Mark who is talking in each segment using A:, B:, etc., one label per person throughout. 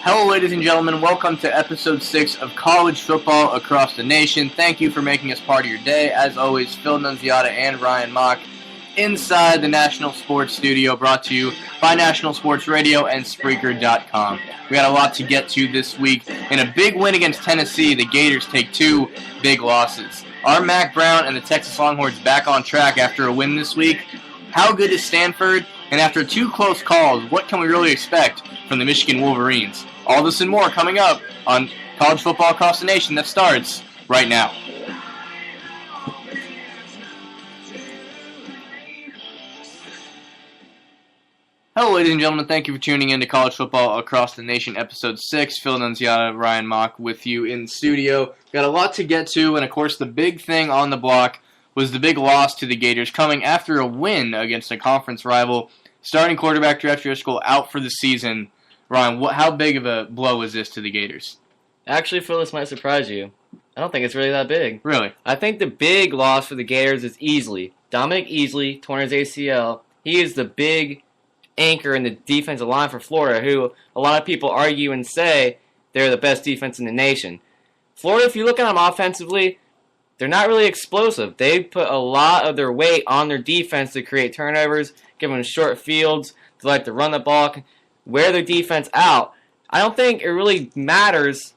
A: Hello, ladies and gentlemen. Welcome to episode 6 of College Football Across the Nation. Thank you for making us part of your day. As always, Phil Nunziata and Ryan Mock inside the National Sports Studio, brought to you by National Sports Radio and Spreaker.com. We got a lot to get to this week. In a big win against Tennessee, the Gators take 2 big losses. Are Mac Brown and the Texas Longhorns back on track after a win this week? How good is Stanford? And after 2 close calls, what can we really expect from the Michigan Wolverines? All this and more coming up on College Football Across the Nation that starts right now. Hello, ladies and gentlemen. Thank you for tuning in to College Football Across the Nation, Episode 6. Phil Nunziata, Ryan Mock with you in the studio. Got a lot to get to, and of course the big thing on the block was the big loss to the Gators coming after a win against a conference rival. Starting quarterback Jeff Driscoll out for the season. Ryan, how big of a blow is this to the Gators?
B: Actually, Phil, this might surprise you. I don't think it's really that big.
A: Really?
B: I think the big loss for the Gators is Easley. Dominic Easley, torn his ACL. He is the big anchor in the defensive line for Florida, who a lot of people argue and say they're the best defense in the nation. Florida, if you look at them offensively, they're not really explosive. They put a lot of their weight on their defense to create turnovers, give them short fields. They like to run the ball, wear their defense out. I don't think it really matters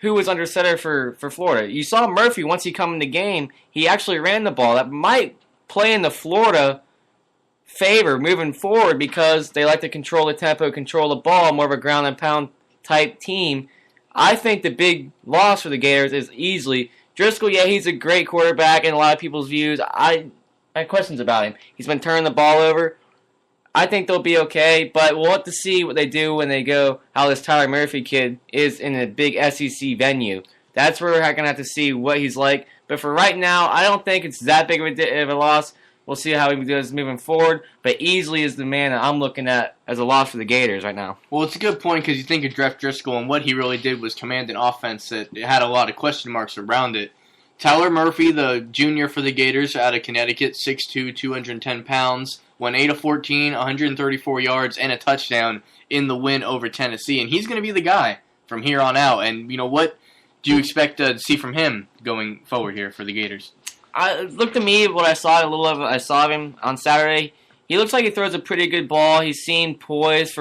B: who was under center for Florida. You saw Murphy, once he come in the game, he actually ran the ball. That might play in the Florida favor moving forward because they like to control the tempo, control the ball, more of a ground and pound type team. I think the big loss for the Gators is easily Driscoll. Yeah, he's a great quarterback in a lot of people's views. I have questions about him. He's been turning the ball over. I think they'll be okay, but we'll have to see what they do when they go, how this Tyler Murphy kid is in a big SEC venue. That's where we're going to have to see what he's like. But for right now, I don't think it's that big of a loss. We'll see how he does moving forward, but Easley is the man that I'm looking at as a loss for the Gators right now.
A: Well, it's a good point because you think of Jeff Driscoll, and what he really did was command an offense that had a lot of question marks around it. Tyler Murphy, the junior for the Gators out of Connecticut, 6'2", 210 pounds, went 8 of 14, 134 yards, and a touchdown in the win over Tennessee, and he's going to be the guy from here on out. And, you know, what do you expect to see from him going forward here for the Gators?
B: Look to me, what I saw, I saw him on Saturday. He looks like he throws a pretty good ball. He seemed poised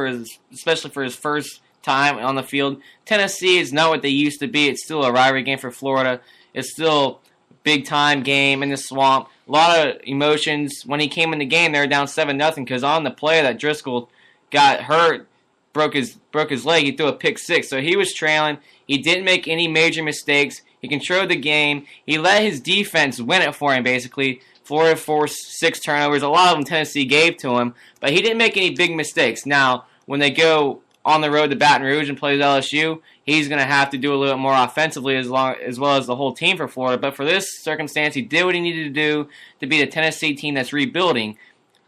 B: especially for his first time on the field. Tennessee is not what they used to be. It's still a rivalry game for Florida. It's still a big-time game in the swamp. A lot of emotions. When he came in the game, they were down 7-0 because on the play that Driscoll got hurt, broke his leg, he threw a pick six. So he was trailing. He didn't make any major mistakes. He controlled the game. He let his defense win it for him, basically. Florida forced 6 turnovers. A lot of them Tennessee gave to him. But he didn't make any big mistakes. Now, when they go on the road to Baton Rouge and play LSU, he's going to have to do a little bit more offensively as well as the whole team for Florida. But for this circumstance, he did what he needed to do to beat a Tennessee team that's rebuilding.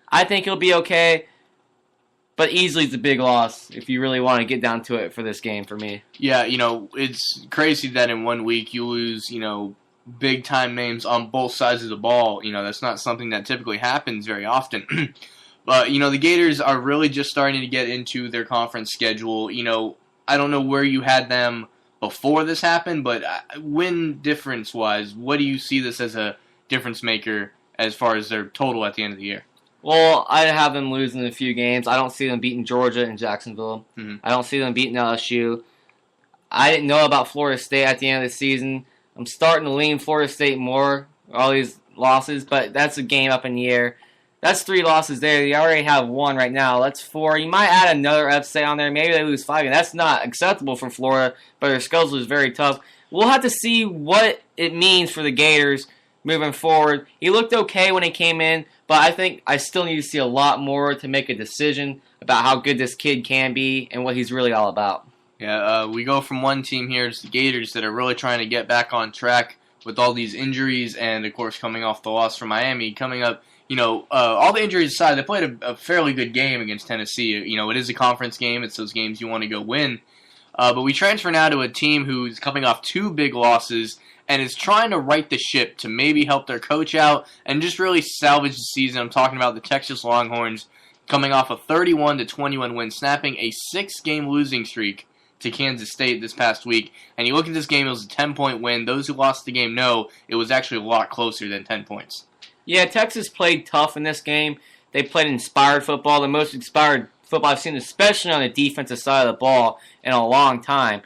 B: I think he'll be okay. But Easley's a big loss if you really want to get down to it for this game for me.
A: Yeah, you know, it's crazy that in 1 week you lose, you know, big-time names on both sides of the ball. You know, that's not something that typically happens very often. But, you know, the Gators are really just starting to get into their conference schedule. You know, I don't know where you had them before this happened, but win difference-wise, what do you see this as a difference maker as far as their total at the end of the year?
B: Well, I have them losing a few games. I don't see them beating Georgia and Jacksonville.
A: Mm-hmm.
B: I don't see them beating LSU. I didn't know about Florida State at the end of the season. I'm starting to lean Florida State more, all these losses, but that's a game up in the air. That's 3 losses there. You already have 1 right now. That's 4. You might add another upset on there. Maybe they lose 5. That's not acceptable for Florida, but their schedule is very tough. We'll have to see what it means for the Gators moving forward. He looked okay when he came in, but I think I still need to see a lot more to make a decision about how good this kid can be and what he's really all about.
A: Yeah, we go from one team here to the Gators that are really trying to get back on track with all these injuries and, of course, coming off the loss from Miami. Coming up, you know, all the injuries aside, they played a fairly good game against Tennessee. You know, it is a conference game. It's those games you want to go win. But we transfer now to a team who's coming off 2 big losses and is trying to right the ship to maybe help their coach out and just really salvage the season. I'm talking about the Texas Longhorns coming off a 31-21 win, snapping a 6-game losing streak to Kansas State this past week. And you look at this game, it was a 10-point win. Those who lost the game know it was actually a lot closer than 10 points.
B: Yeah, Texas played tough in this game. They played inspired football, the most inspired football I've seen, especially on the defensive side of the ball, in a long time.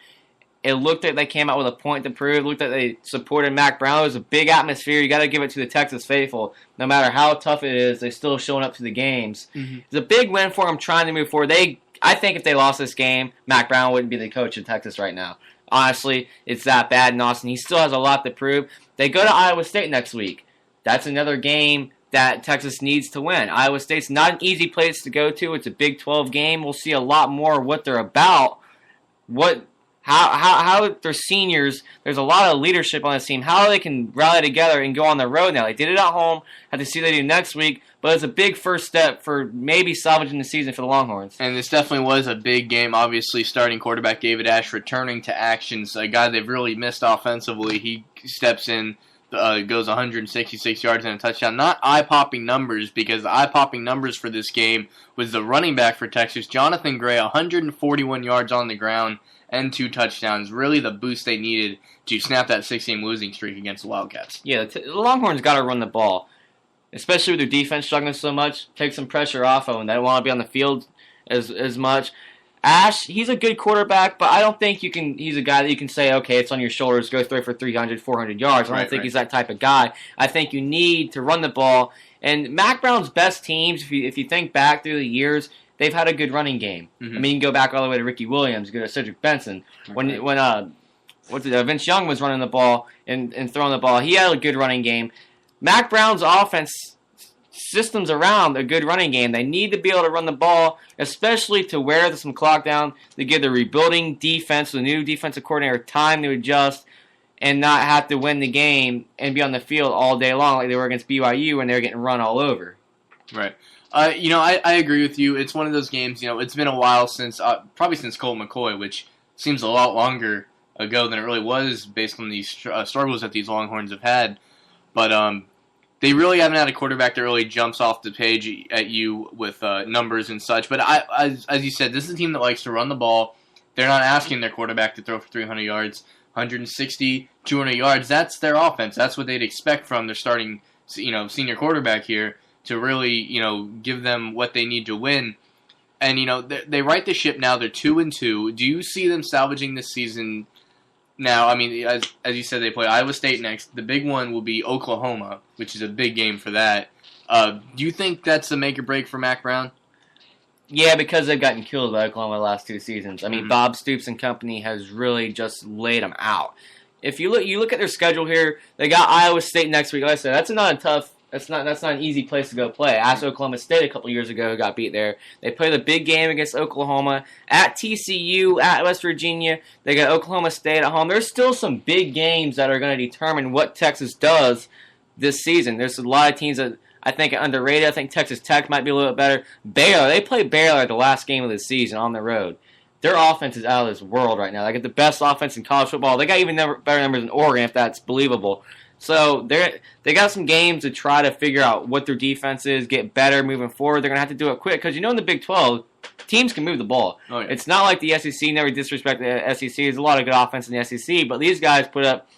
B: It looked like they came out with a point to prove. It looked like they supported Mac Brown. It was a big atmosphere. You got to give it to the Texas faithful. No matter how tough it is, they're still showing up to the games. Mm-hmm. It's a big win for them trying to move forward. I think if they lost this game, Mac Brown wouldn't be the coach of Texas right now. Honestly, it's that bad in Austin. He still has a lot to prove. They go to Iowa State next week. That's another game that Texas needs to win. Iowa State's not an easy place to go to. It's a Big 12 game. We'll see a lot more of what they're about. How their seniors, there's a lot of leadership on this team, how they can rally together and go on the road now. They did it at home. Have to see what they do next week, but it's a big first step for maybe salvaging the season for the Longhorns.
A: And this definitely was a big game. Obviously, starting quarterback David Ash returning to actions, a guy they've really missed offensively. He steps in, goes 166 yards and a touchdown. Not eye-popping numbers, because the eye-popping numbers for this game was the running back for Texas, Jonathan Gray, 141 yards on the ground and 2 touchdowns. Really the boost they needed to snap that 6-game losing streak against the Wildcats.
B: Yeah, the Longhorns got to run the ball, especially with their defense struggling so much. Take some pressure off of them. They don't want to be on the field as much. Ash, he's a good quarterback, but I don't think he's a guy that you can say, okay, it's on your shoulders, go throw for 300, 400 yards. I don't think he's that type of guy. I think you need to run the ball. And Mac Brown's best teams, if you think back through the years, they've had a good running game. Mm-hmm. I mean, you can go back all the way to Ricky Williams, go to Cedric Benson. When Vince Young was running the ball and throwing the ball, he had a good running game. Mac Brown's offense systems around a good running game. They need to be able to run the ball, especially to wear some clock down, to give the rebuilding defense, the new defensive coordinator, time to adjust and not have to win the game and be on the field all day long like they were against BYU when they were getting run all over.
A: Right. I agree with you. It's one of those games, it's been a while since, probably since Colt McCoy, which seems a lot longer ago than it really was based on these struggles that these Longhorns have had. But they really haven't had a quarterback that really jumps off the page at you with numbers and such. But as you said, this is a team that likes to run the ball. They're not asking their quarterback to throw for 300 yards, 160, 200 yards. That's their offense. That's what they'd expect from their starting, senior quarterback here, to really, give them what they need to win. And, they right the ship now. They're 2-2. Do you see them salvaging this season now? I mean, as you said, they play Iowa State next. The big one will be Oklahoma, which is a big game for that. Do you think that's a make or break for Mac Brown?
B: Yeah, because they've gotten killed by Oklahoma the last 2 seasons. I mean, Bob Stoops and company has really just laid them out. If you look at their schedule here, they got Iowa State next week. Like I said, that's not an easy place to go play. Ask Oklahoma State a couple years ago, who got beat there. They play the big game against Oklahoma at TCU, at West Virginia. They got Oklahoma State at home. There's still some big games that are going to determine what Texas does this season. There's a lot of teams that I think are underrated. I think Texas Tech might be a little bit better. Baylor, they played Baylor at the last game of the season on the road. Their offense is out of this world right now. They got the best offense in college football. They got even better numbers than Oregon, if that's believable. So they got some games to try to figure out what their defense is, get better moving forward. They're going to have to do it quick because, in the Big 12, teams can move the ball. Oh, yeah. It's not like the SEC. Never disrespect the SEC. There's a lot of good offense in the SEC, but these guys put up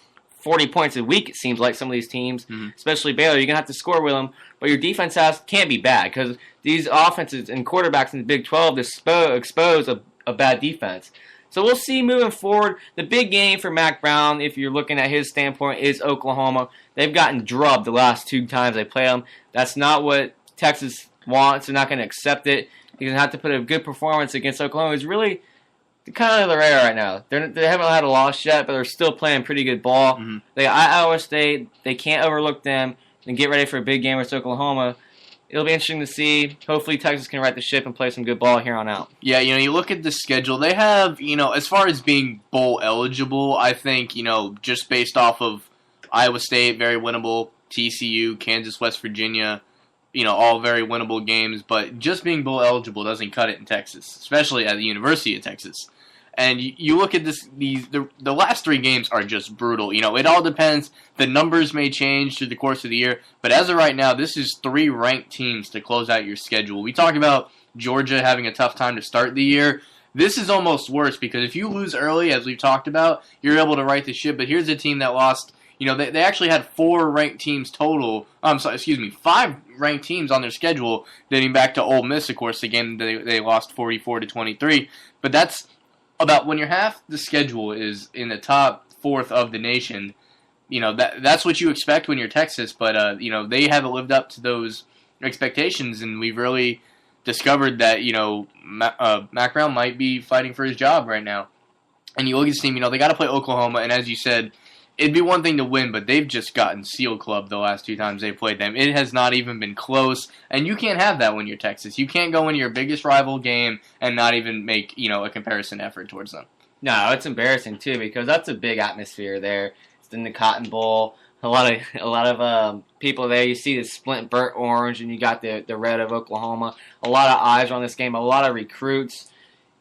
B: 40 points a week, it seems like, some of these teams, especially Baylor. You're going to have to score with them, but your defense can't be bad because these offenses and quarterbacks in the Big 12 expose a bad defense. So we'll see moving forward. The big game for Mac Brown, if you're looking at his standpoint, is Oklahoma. They've gotten drubbed the last 2 times they played them. That's not what Texas wants. They're not going to accept it. You're going to have to put a good performance against Oklahoma. It's really kind of under the radar right now. They haven't had a loss yet, but they're still playing pretty good ball. They got Iowa State. They can't overlook them and get ready for a big game with Oklahoma. It'll be interesting to see. Hopefully Texas can right the ship and play some good ball here on out.
A: Yeah, you look at the schedule. They have, as far as being bowl eligible, I think, just based off of Iowa State, very winnable, TCU, Kansas, West Virginia, all very winnable games. But just being bowl eligible doesn't cut it in Texas, especially at the University of Texas. And you look at the last 3 games are just brutal. It all depends. The numbers may change through the course of the year. But as of right now, this is 3 ranked teams to close out your schedule. We talk about Georgia having a tough time to start the year. This is almost worse because if you lose early, as we've talked about, you're able to right the ship. But here's a team that lost. They actually had 4 ranked teams total. 5 ranked teams on their schedule, dating back to Ole Miss, of course, the game they lost 44-23. But that's about when your half the schedule is in the top fourth of the nation. That's what you expect when you're Texas. But they haven't lived up to those expectations, and we've really discovered that Mac Brown might be fighting for his job right now. And you look at this team, they got to play Oklahoma, and as you said, it'd be one thing to win, but they've just gotten seal clubbed the last 2 times they've played them. It has not even been close, and you can't have that when you're Texas. You can't go into your biggest rival game and not even make a comparison effort towards them.
B: No, it's embarrassing too because that's a big atmosphere there. It's in the Cotton Bowl. A lot of people there. You see the splint burnt orange, and you got the red of Oklahoma. A lot of eyes are on this game. A lot of recruits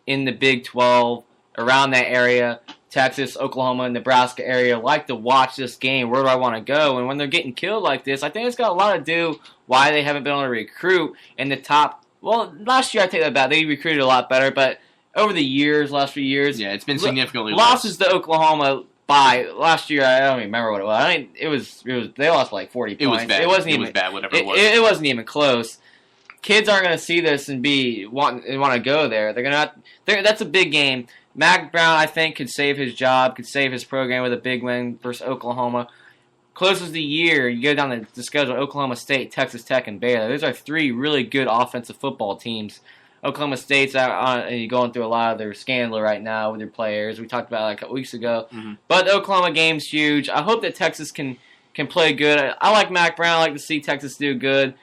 B: in the Big 12 around that area. Texas, Oklahoma, Nebraska area like to watch this game. Where do I want to go? And when they're getting killed like this, I think it's got a lot to do why they haven't been able to recruit in the top. Well, last year I take that back. They recruited a lot better, but over the last few years,
A: yeah, it's been significantly
B: losses to Oklahoma by last year. I don't even remember what it was. I mean, it was they lost like 40 points.
A: It was bad.
B: It wasn't even
A: was bad. Whatever it was.
B: It wasn't even close. Kids aren't going to see this and want to go there. That's a big game. Mac Brown, I think, could save his job, could save his program with a big win versus Oklahoma. Closes the year, you go down the schedule: Oklahoma State, Texas Tech, and Baylor. Those are 3 really good offensive football teams. Oklahoma State's going through a lot of their scandal right now with their players. We talked about it a couple weeks ago. Mm-hmm. But the Oklahoma game's huge. I hope that Texas can play good. I like Mac Brown. I like to see Texas do good.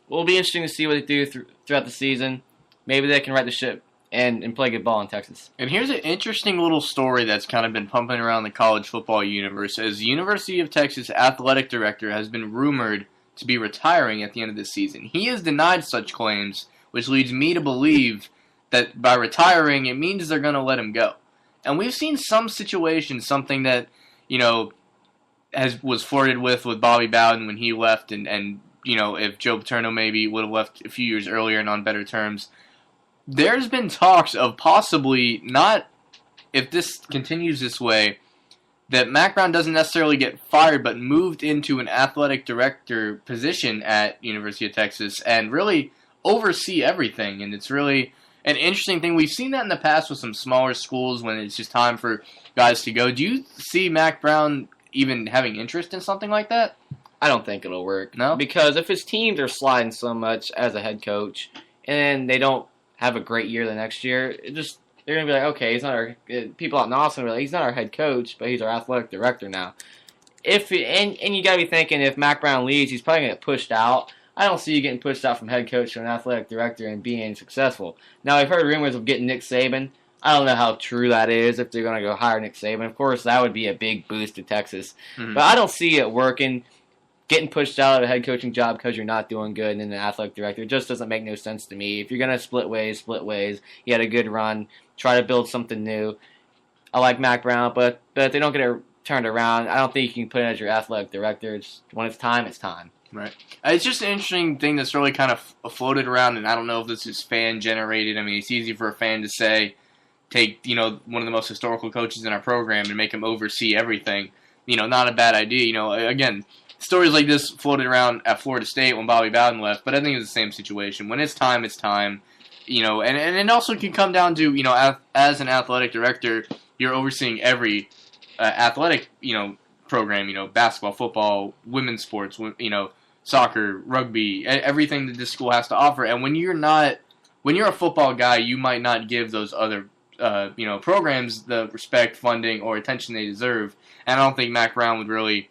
B: It'll be interesting to see what they do throughout the season. Maybe they can right the ship and play good ball in Texas.
A: And here's an interesting little story that's kind of been pumping around the college football universe, as the University of Texas athletic director has been rumored to be retiring at the end of this season. He has denied such claims, which leads me to believe that by retiring, it means they're going to let him go. And we've seen some situations, something that, was flirted with Bobby Bowden when he left, and if Joe Paterno maybe would have left a few years earlier and on better terms. There's been talks of possibly not, if this continues this way, that Mac Brown doesn't necessarily get fired, but moved into an athletic director position at University of Texas and really oversee everything. And it's really an interesting thing. We've seen that in the past with some smaller schools when it's just time for guys to go. Do you see Mac Brown even having interest in something like that?
B: I don't think it'll work.
A: No?
B: Because if his teams are sliding so much as a head coach and they don't have a great year the next year, they're going to be like, okay, he's not our, people out in Austin are like, he's not our head coach, but he's our athletic director now. And you got to be thinking, if Mac Brown leaves, he's probably going to get pushed out. I don't see you getting pushed out from head coach to an athletic director and being successful. Now, I've heard rumors of getting Nick Saban. I don't know how true that is, if they're going to go hire Nick Saban. Of course, that would be a big boost to Texas. Mm-hmm. But I don't see it working. Getting pushed out of a head coaching job because you're not doing good and then an athletic director just doesn't make no sense to me. If you're going to split ways. You had a good run. Try to build something new. I like Mac Brown, but if they don't get it turned around, I don't think you can put it as your athletic director. When it's time, it's time.
A: Right. It's just an interesting thing that's really kind of floated around, and I don't know if this is fan-generated. I mean, it's easy for a fan to say, take, one of the most historical coaches in our program and make him oversee everything. Not a bad idea. Again, stories like this floated around at Florida State when Bobby Bowden left, but I think it's the same situation. When it's time, it's time. And it also can come down to, as an athletic director, you're overseeing every athletic, program, basketball, football, women's sports, soccer, rugby, everything that this school has to offer. And when you're a football guy, you might not give those other, programs the respect, funding, or attention they deserve. And I don't think Mac Brown would really,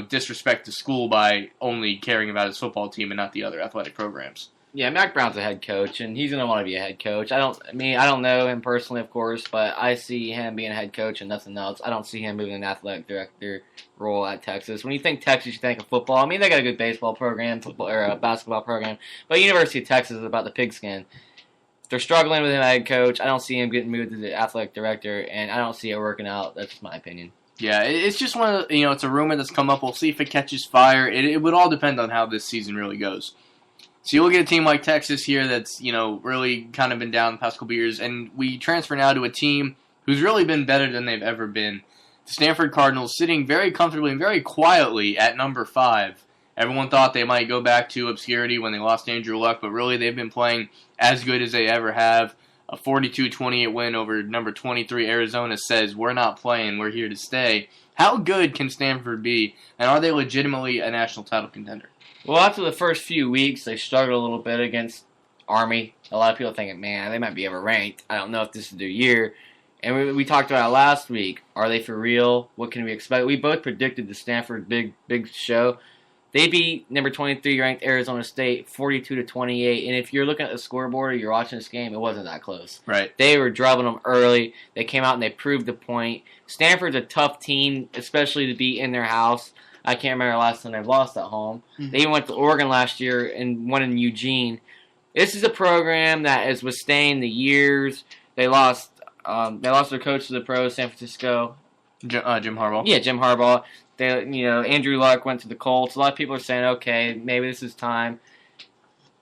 A: disrespect the school by only caring about his football team and not the other athletic programs.
B: Yeah, Mac Brown's a head coach, and he's going to want to be a head coach. I don't know him personally, of course, but I see him being a head coach and nothing else. I don't see him moving an athletic director role at Texas. When you think Texas, you think of football. I mean, they got a good baseball program, or a basketball program, but University of Texas is about the pigskin. If they're struggling with him as head coach, I don't see him getting moved to the athletic director, and I don't see it working out. That's just my opinion.
A: Yeah, it's just one of the, it's a rumor that's come up. We'll see if it catches fire. It would all depend on how this season really goes. So you look at a team like Texas here that's, really kind of been down the past couple years, and we transfer now to a team who's really been better than they've ever been. The Stanford Cardinals sitting very comfortably and very quietly at number 5. Everyone thought they might go back to obscurity when they lost Andrew Luck, but really they've been playing as good as they ever have. A 42-28 win over number 23 Arizona says, we're not playing, we're here to stay. How good can Stanford be, and are they legitimately a national title contender?
B: Well, after the first few weeks, they struggled a little bit against Army. A lot of people thinking, man, they might be overranked. I don't know if this is their year. And we talked about it last week. Are they for real? What can we expect? We both predicted the Stanford big show. They beat number 23 ranked Arizona State 42-28. And if you're looking at the scoreboard or you're watching this game, it wasn't that close.
A: Right.
B: They were drubbing them early. They came out and they proved the point. Stanford's a tough team, especially to be in their house. I can't remember the last time they've lost at home. Mm-hmm. They even went to Oregon last year and won in Eugene. This is a program that has withstanding the years. They lost their coach to the pros, San Francisco.
A: Jim Harbaugh.
B: Yeah, Jim Harbaugh. Andrew Luck went to the Colts. A lot of people are saying, okay, maybe this is time.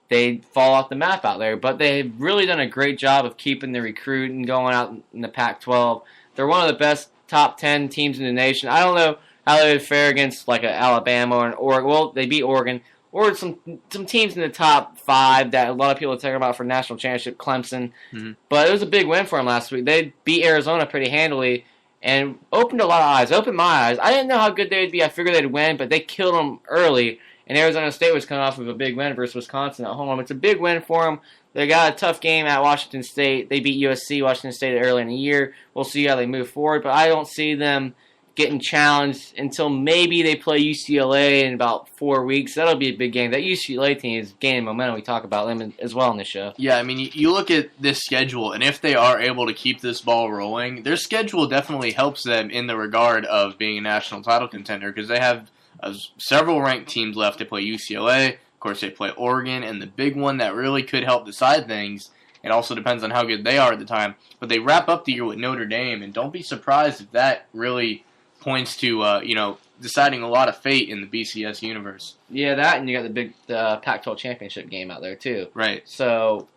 B: They fall off the map out there, but they've really done a great job of keeping the recruit and going out in the Pac-12. They're one of the best top 10 teams in the nation. I don't know how they would fare against like Alabama or an Oregon. Well, they beat Oregon. Or some teams in the top 5 that a lot of people are talking about for national championship, Clemson. Mm-hmm. But it was a big win for them last week. They beat Arizona pretty handily and opened a lot of eyes. Opened my eyes. I didn't know how good they'd be. I figured they'd win, but they killed them early. And Arizona State was coming off of a big win versus Wisconsin at home. It's a big win for them. They got a tough game at Washington State. They beat USC, Washington State, early in the year. We'll see how they move forward. But I don't see them getting challenged until maybe they play UCLA in about 4 weeks. That'll be a big game. That UCLA team is gaining momentum. We talk about them as well on this show.
A: Yeah, I mean, you look at this schedule, and if they are able to keep this ball rolling, their schedule definitely helps them in the regard of being a national title contender because they have several ranked teams left. They play UCLA. Of course, they play Oregon, and the big one that really could help decide things, it also depends on how good they are at the time, but they wrap up the year with Notre Dame, and don't be surprised if that really points to, deciding a lot of fate in the BCS universe.
B: Yeah, that, and you got the Pac-12 championship game out there, too.
A: Right.
B: So,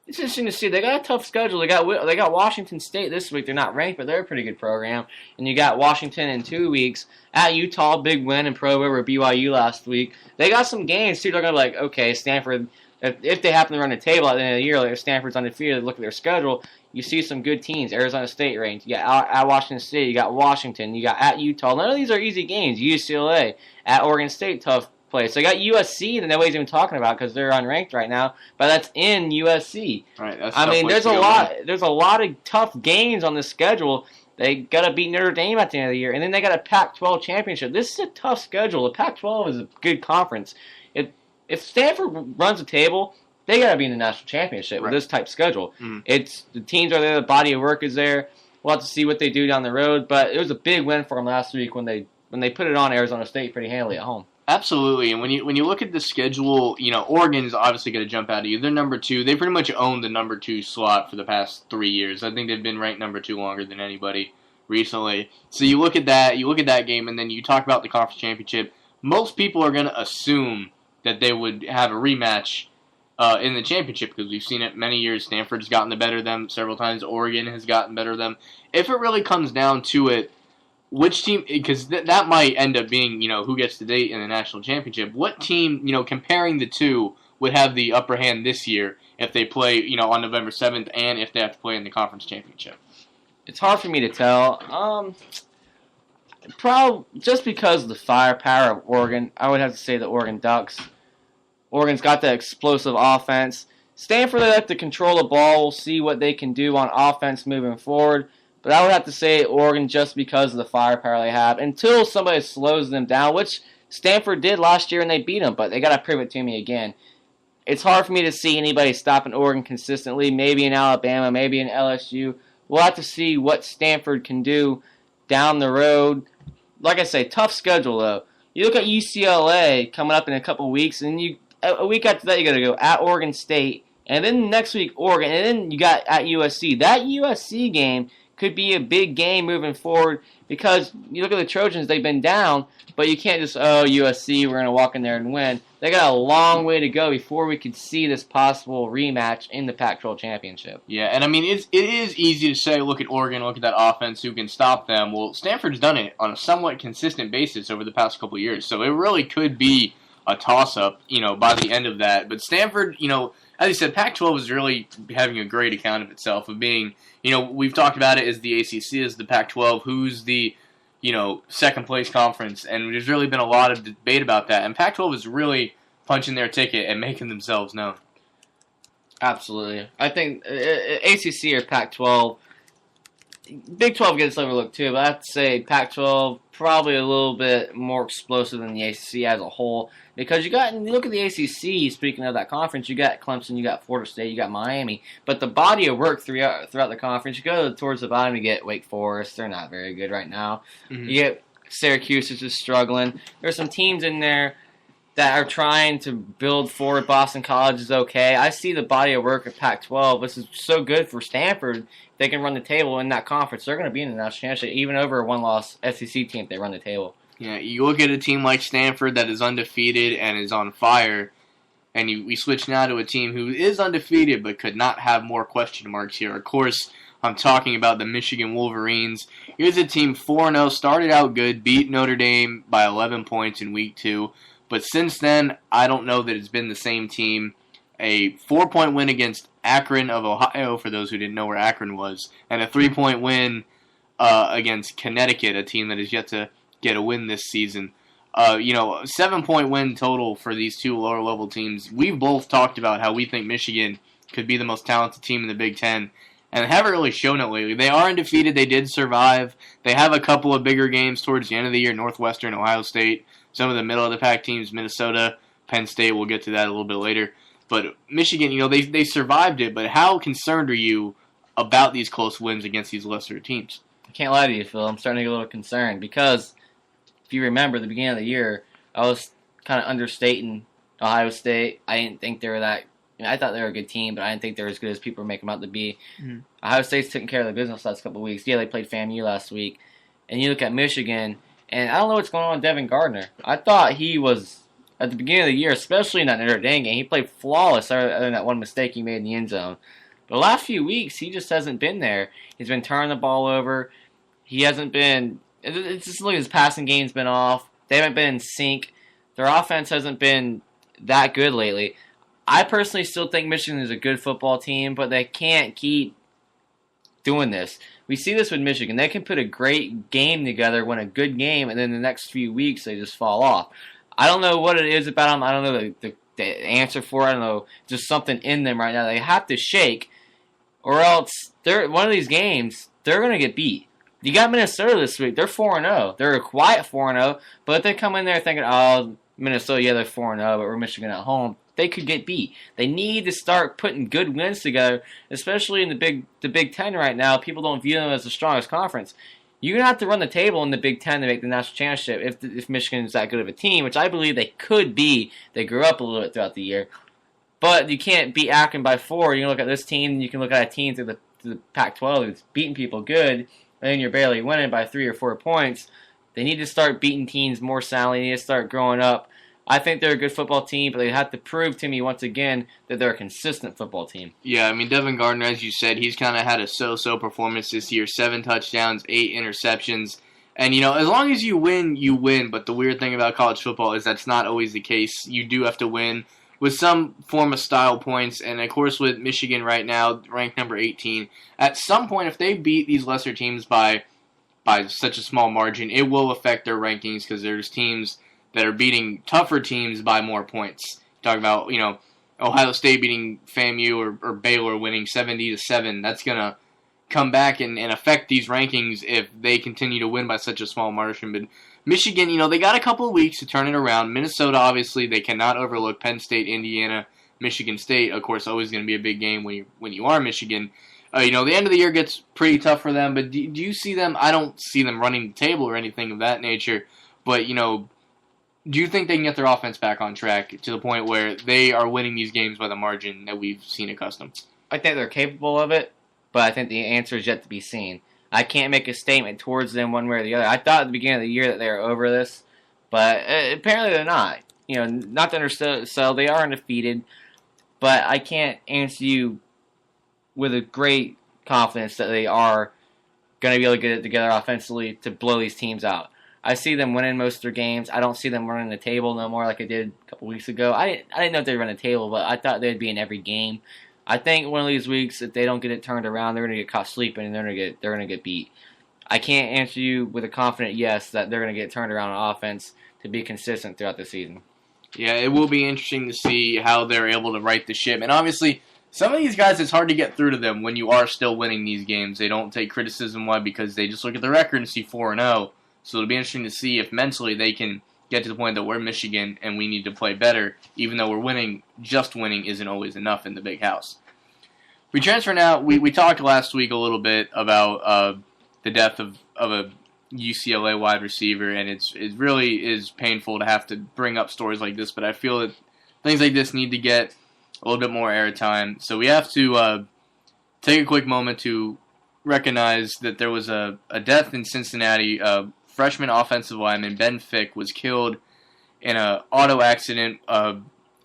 B: it's interesting to see. They got a tough schedule. They got Washington State this week. They're not ranked, but they're a pretty good program. And you got Washington in 2 weeks. At Utah, big win in Provo over BYU last week. They got some games, too. They're going to be like, okay, Stanford, if they happen to run the table at the end of the year, like if Stanford's undefeated, look at their schedule, you see some good teams. Arizona State ranked. You got at Washington State. You got Washington. You got at Utah. None of these are easy games. UCLA. At Oregon State, tough place. So you got USC that nobody's even talking about because they're unranked right now, but that's in USC.
A: Right. That's
B: there's a lot of tough games on this schedule. They got to beat Notre Dame at the end of the year, and then they got a Pac-12 championship. This is a tough schedule. The Pac-12 is a good conference. If Stanford runs the table, they got to be in the national championship with this type of schedule. Mm. It's the teams are there, the body of work is there. We'll have to see what they do down the road, but it was a big win for them last week when they put it on Arizona State pretty handily at home.
A: Absolutely, and when you look at the schedule, Oregon is obviously going to jump out at you. They're number 2. They pretty much own the number 2 slot for the past 3 years. I think they've been ranked number 2 longer than anybody recently. So you look at that game, and then you talk about the conference championship. Most people are going to assume that they would have a rematch in the championship because we've seen it many years. Stanford's gotten the better of them several times. Oregon has gotten better of them. If it really comes down to it, which team, because that might end up being, who gets the date in the national championship, what team, comparing the two, would have the upper hand this year if they play, on November 7th and if they have to play in the conference championship?
B: It's hard for me to tell. Probably just because of the firepower of Oregon, I would have to say the Oregon Ducks. Oregon's got that explosive offense. Stanford, they like to control the ball. We'll see what they can do on offense moving forward. But I would have to say Oregon just because of the firepower they have. Until somebody slows them down, which Stanford did last year and they beat them, but they got to prove it to me again. It's hard for me to see anybody stopping Oregon consistently. Maybe in Alabama, maybe in LSU. We'll have to see what Stanford can do down the road. Like I say, tough schedule, though. You look at UCLA coming up in a couple weeks, and a week after that, you got to go at Oregon State, and then next week, Oregon, and then you got at USC. That USC game could be a big game moving forward because you look at the Trojans, they've been down, but you can't just, USC, we're going to walk in there and win. They got a long way to go before we could see this possible rematch in the Pac-12 championship.
A: Yeah, and I mean, it is easy to say, look at Oregon, look at that offense, who can stop them. Well, Stanford's done it on a somewhat consistent basis over the past couple of years, so it really could be a toss-up, by the end of that. But Stanford, as you said, Pac-12 is really having a great account of itself, of being, we've talked about it as the ACC, as the Pac-12, who's the, second-place conference, and there's really been a lot of debate about that, and Pac-12 is really punching their ticket and making themselves known.
B: Absolutely. I think ACC or Pac-12, Big 12 gets overlooked too, but I have to say Pac-12 probably a little bit more explosive than the ACC as a whole. Because you look at the ACC, speaking of that conference, you got Clemson, you got Florida State, you got Miami. But the body of work throughout the conference, you go towards the bottom, you get Wake Forest. They're not very good right now. Mm-hmm. You get Syracuse, which is struggling. There's some teams in there that are trying to build forward. Boston College is okay. I see the body of work at Pac-12. This is so good for Stanford. They can run the table in that conference. They're going to be in the national championship, even over a one-loss SEC team if they run the table.
A: Yeah, you look at a team like Stanford that is undefeated and is on fire, and we switch now to a team who is undefeated but could not have more question marks here. Of course, I'm talking about the Michigan Wolverines. Here's a team 4-0, started out good, beat Notre Dame by 11 points in Week 2, but since then, I don't know that it's been the same team. A 4-point win against Akron of Ohio, for those who didn't know where Akron was, and a 3-point win against Connecticut, a team that is yet to get a win this season. 7-point win total for these two lower-level teams. We've both talked about how we think Michigan could be the most talented team in the Big Ten, and they haven't really shown it lately. They are undefeated. They did survive. They have a couple of bigger games towards the end of the year, Northwestern, Ohio State, some of the middle-of-the-pack teams, Minnesota, Penn State. We'll get to that a little bit later. But Michigan, they survived it, but how concerned are you about these close wins against these lesser teams?
B: I can't lie to you, Phil. I'm starting to get a little concerned because if you remember, at the beginning of the year, I was kind of understating Ohio State. I didn't think they were that. I thought they were a good team, but I didn't think they were as good as people were making them out to be. Mm-hmm. Ohio State's taking care of their business the last couple of weeks. Yeah, they played FAMU last week. And you look at Michigan, and I don't know what's going on with Devin Gardner. I thought he was, at the beginning of the year, especially in that Notre Dame game, he played flawless other than that one mistake he made in the end zone. But the last few weeks, he just hasn't been there. He's been turning the ball over. He hasn't been. It's just like his passing game's been off. They haven't been in sync. Their offense hasn't been that good lately. I personally still think Michigan is a good football team, but they can't keep doing this. We see this with Michigan. They can put a great game together, win a good game, and then the next few weeks they just fall off. I don't know what it is about them. I don't know the answer for it. I don't know. Just something in them right now. They have to shake, or else one of these games, they're going to get beat. You got Minnesota this week. They're 4-0. They're a quiet 4-0, but they come in there thinking, oh, Minnesota, yeah, they're 4-0, but we're Michigan at home. They could get beat. They need to start putting good wins together, especially in the Big Ten right now. People don't view them as the strongest conference. You're going to have to run the table in the Big Ten to make the national championship if Michigan is that good of a team, which I believe they could be. They grew up a little bit throughout the year. But you can't beat Akron by 4. You can look at this team, and you can look at a team through the Pac-12 that's beating people good, and then you're barely winning by 3 or 4 points. They need to start beating teams more soundly. They need to start growing up. I think they're a good football team, but they have to prove to me once again that they're a consistent football team.
A: Yeah, I mean, Devin Gardner, as you said, he's kind of had a so-so performance this year. 7 touchdowns, 8 interceptions. And, as long as you win, you win. But the weird thing about college football is that's not always the case. You do have to win with some form of style points. And, of course, with Michigan right now, ranked number 18, at some point, if they beat these lesser teams by such a small margin, it will affect their rankings because there's teams that are beating tougher teams by more points. Talk about, Ohio State beating FAMU or Baylor winning 70-7. That's going to come back and affect these rankings if they continue to win by such a small margin. But Michigan, they got a couple of weeks to turn it around. Minnesota, obviously, they cannot overlook Penn State, Indiana, Michigan State. Of course, always going to be a big game when you are Michigan. The end of the year gets pretty tough for them. But do you see them? I don't see them running the table or anything of that nature. But, do you think they can get their offense back on track to the point where they are winning these games by the margin that we've seen accustomed?
B: I think they're capable of it, but I think the answer is yet to be seen. I can't make a statement towards them one way or the other. I thought at the beginning of the year that they were over this, but apparently they're not. Not to understand, so they are undefeated, but I can't answer you with a great confidence that they are going to be able to get it together offensively to blow these teams out. I see them winning most of their games. I don't see them running the table no more like I did a couple weeks ago. I didn't know if they'd run the table, but I thought they'd be in every game. I think one of these weeks, if they don't get it turned around, they're going to get caught sleeping and they're going to get beat. I can't answer you with a confident yes that they're going to get turned around on offense to be consistent throughout the season.
A: Yeah, it will be interesting to see how they're able to right the ship. And obviously, some of these guys, it's hard to get through to them when you are still winning these games. They don't take criticism. Why? Because they just look at the record and see 4-0. So it'll be interesting to see if mentally they can get to the point that we're Michigan and we need to play better, even though we're winning. Just winning isn't always enough in the big house. We transfer now. We talked last week a little bit about the death of a UCLA wide receiver, and it really is painful to have to bring up stories like this, but I feel that things like this need to get a little bit more airtime. So we have to take a quick moment to recognize that there was a death in Cincinnati. Freshman offensive lineman Ben Fick was killed in an auto accident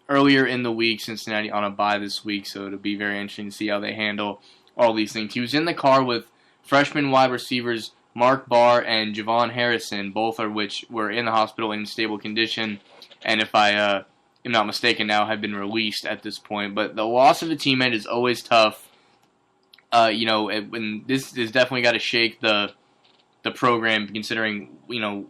A: earlier in the week. Cincinnati on a bye this week, so it'll be very interesting to see how they handle all these things. He was in the car with freshman wide receivers Mark Barr and Javon Harrison, both of which were in the hospital in stable condition, and if I am not mistaken, now have been released at this point. But the loss of a teammate is always tough. When this has definitely got to shake the program, considering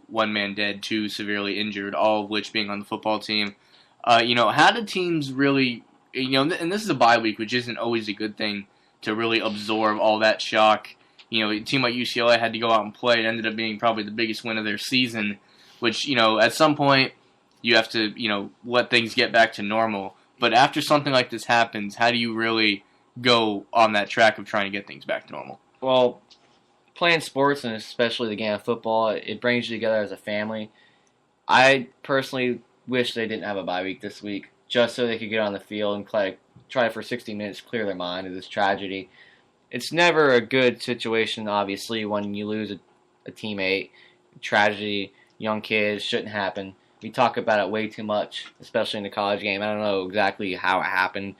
A: one man dead, two severely injured, all of which being on the football team. How do teams really, and this is a bye week, which isn't always a good thing to really absorb all that shock. A team like UCLA had to go out and play. It ended up being probably the biggest win of their season, which, at some point you have to, let things get back to normal. But after something like this happens, how do you really go on that track of trying to get things back to normal?
B: Well, playing sports, and especially the game of football, it brings you together as a family. I personally wish they didn't have a bye week this week, just so they could get on the field and try for 60 minutes to clear their mind of this tragedy. It's never a good situation, obviously, when you lose a teammate. Tragedy, young kids, shouldn't happen. We talk about it way too much, especially in the college game. I don't know exactly how it happened,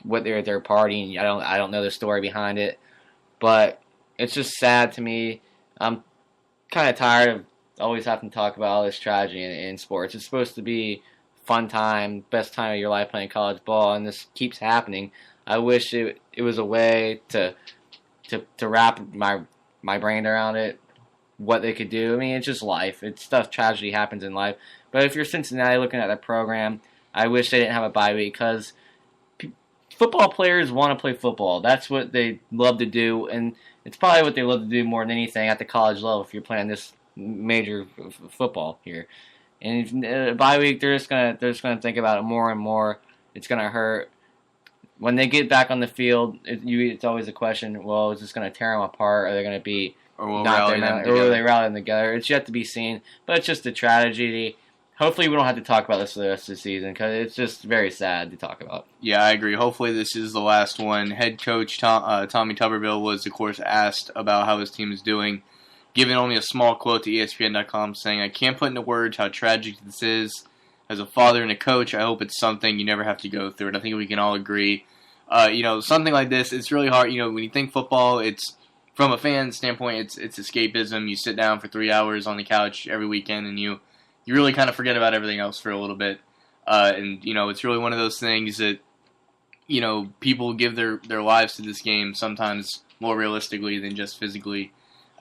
B: what they're at their party, and I don't know the story behind it. But it's just sad to me. I'm kind of tired of always having to talk about all this tragedy in sports. It's supposed to be fun time, best time of your life playing college ball, and this keeps happening. I wish it was a way to wrap my brain around it, what they could do. I mean, it's just life. It's stuff, tragedy happens in life. But if you're Cincinnati looking at that program, I wish they didn't have a bye week, because football players want to play football. That's what they love to do, and it's probably what they love to do more than anything at the college level if you're playing this major football here. And if, bye week, they're just gonna think about it more and more. It's gonna hurt. When they get back on the field, it's always a question, well, is this going to tear them apart? Are they going to be
A: or will
B: they rally them together? It's yet to be seen, but it's just a tragedy. Hopefully we don't have to talk about this for the rest of the season, because it's just very sad to talk about.
A: Yeah, I agree. Hopefully this is the last one. Head coach Tommy Tuberville was, of course, asked about how his team is doing, giving only a small quote to ESPN.com saying, "I can't put into words how tragic this is. As a father and a coach, I hope it's something you never have to go through." And I think we can all agree. Something like this, it's really hard. When you think football, it's from a fan standpoint, it's escapism. You sit down for 3 hours on the couch every weekend, and you really kind of forget about everything else for a little bit. It's really one of those things that people give their lives to this game sometimes more realistically than just physically.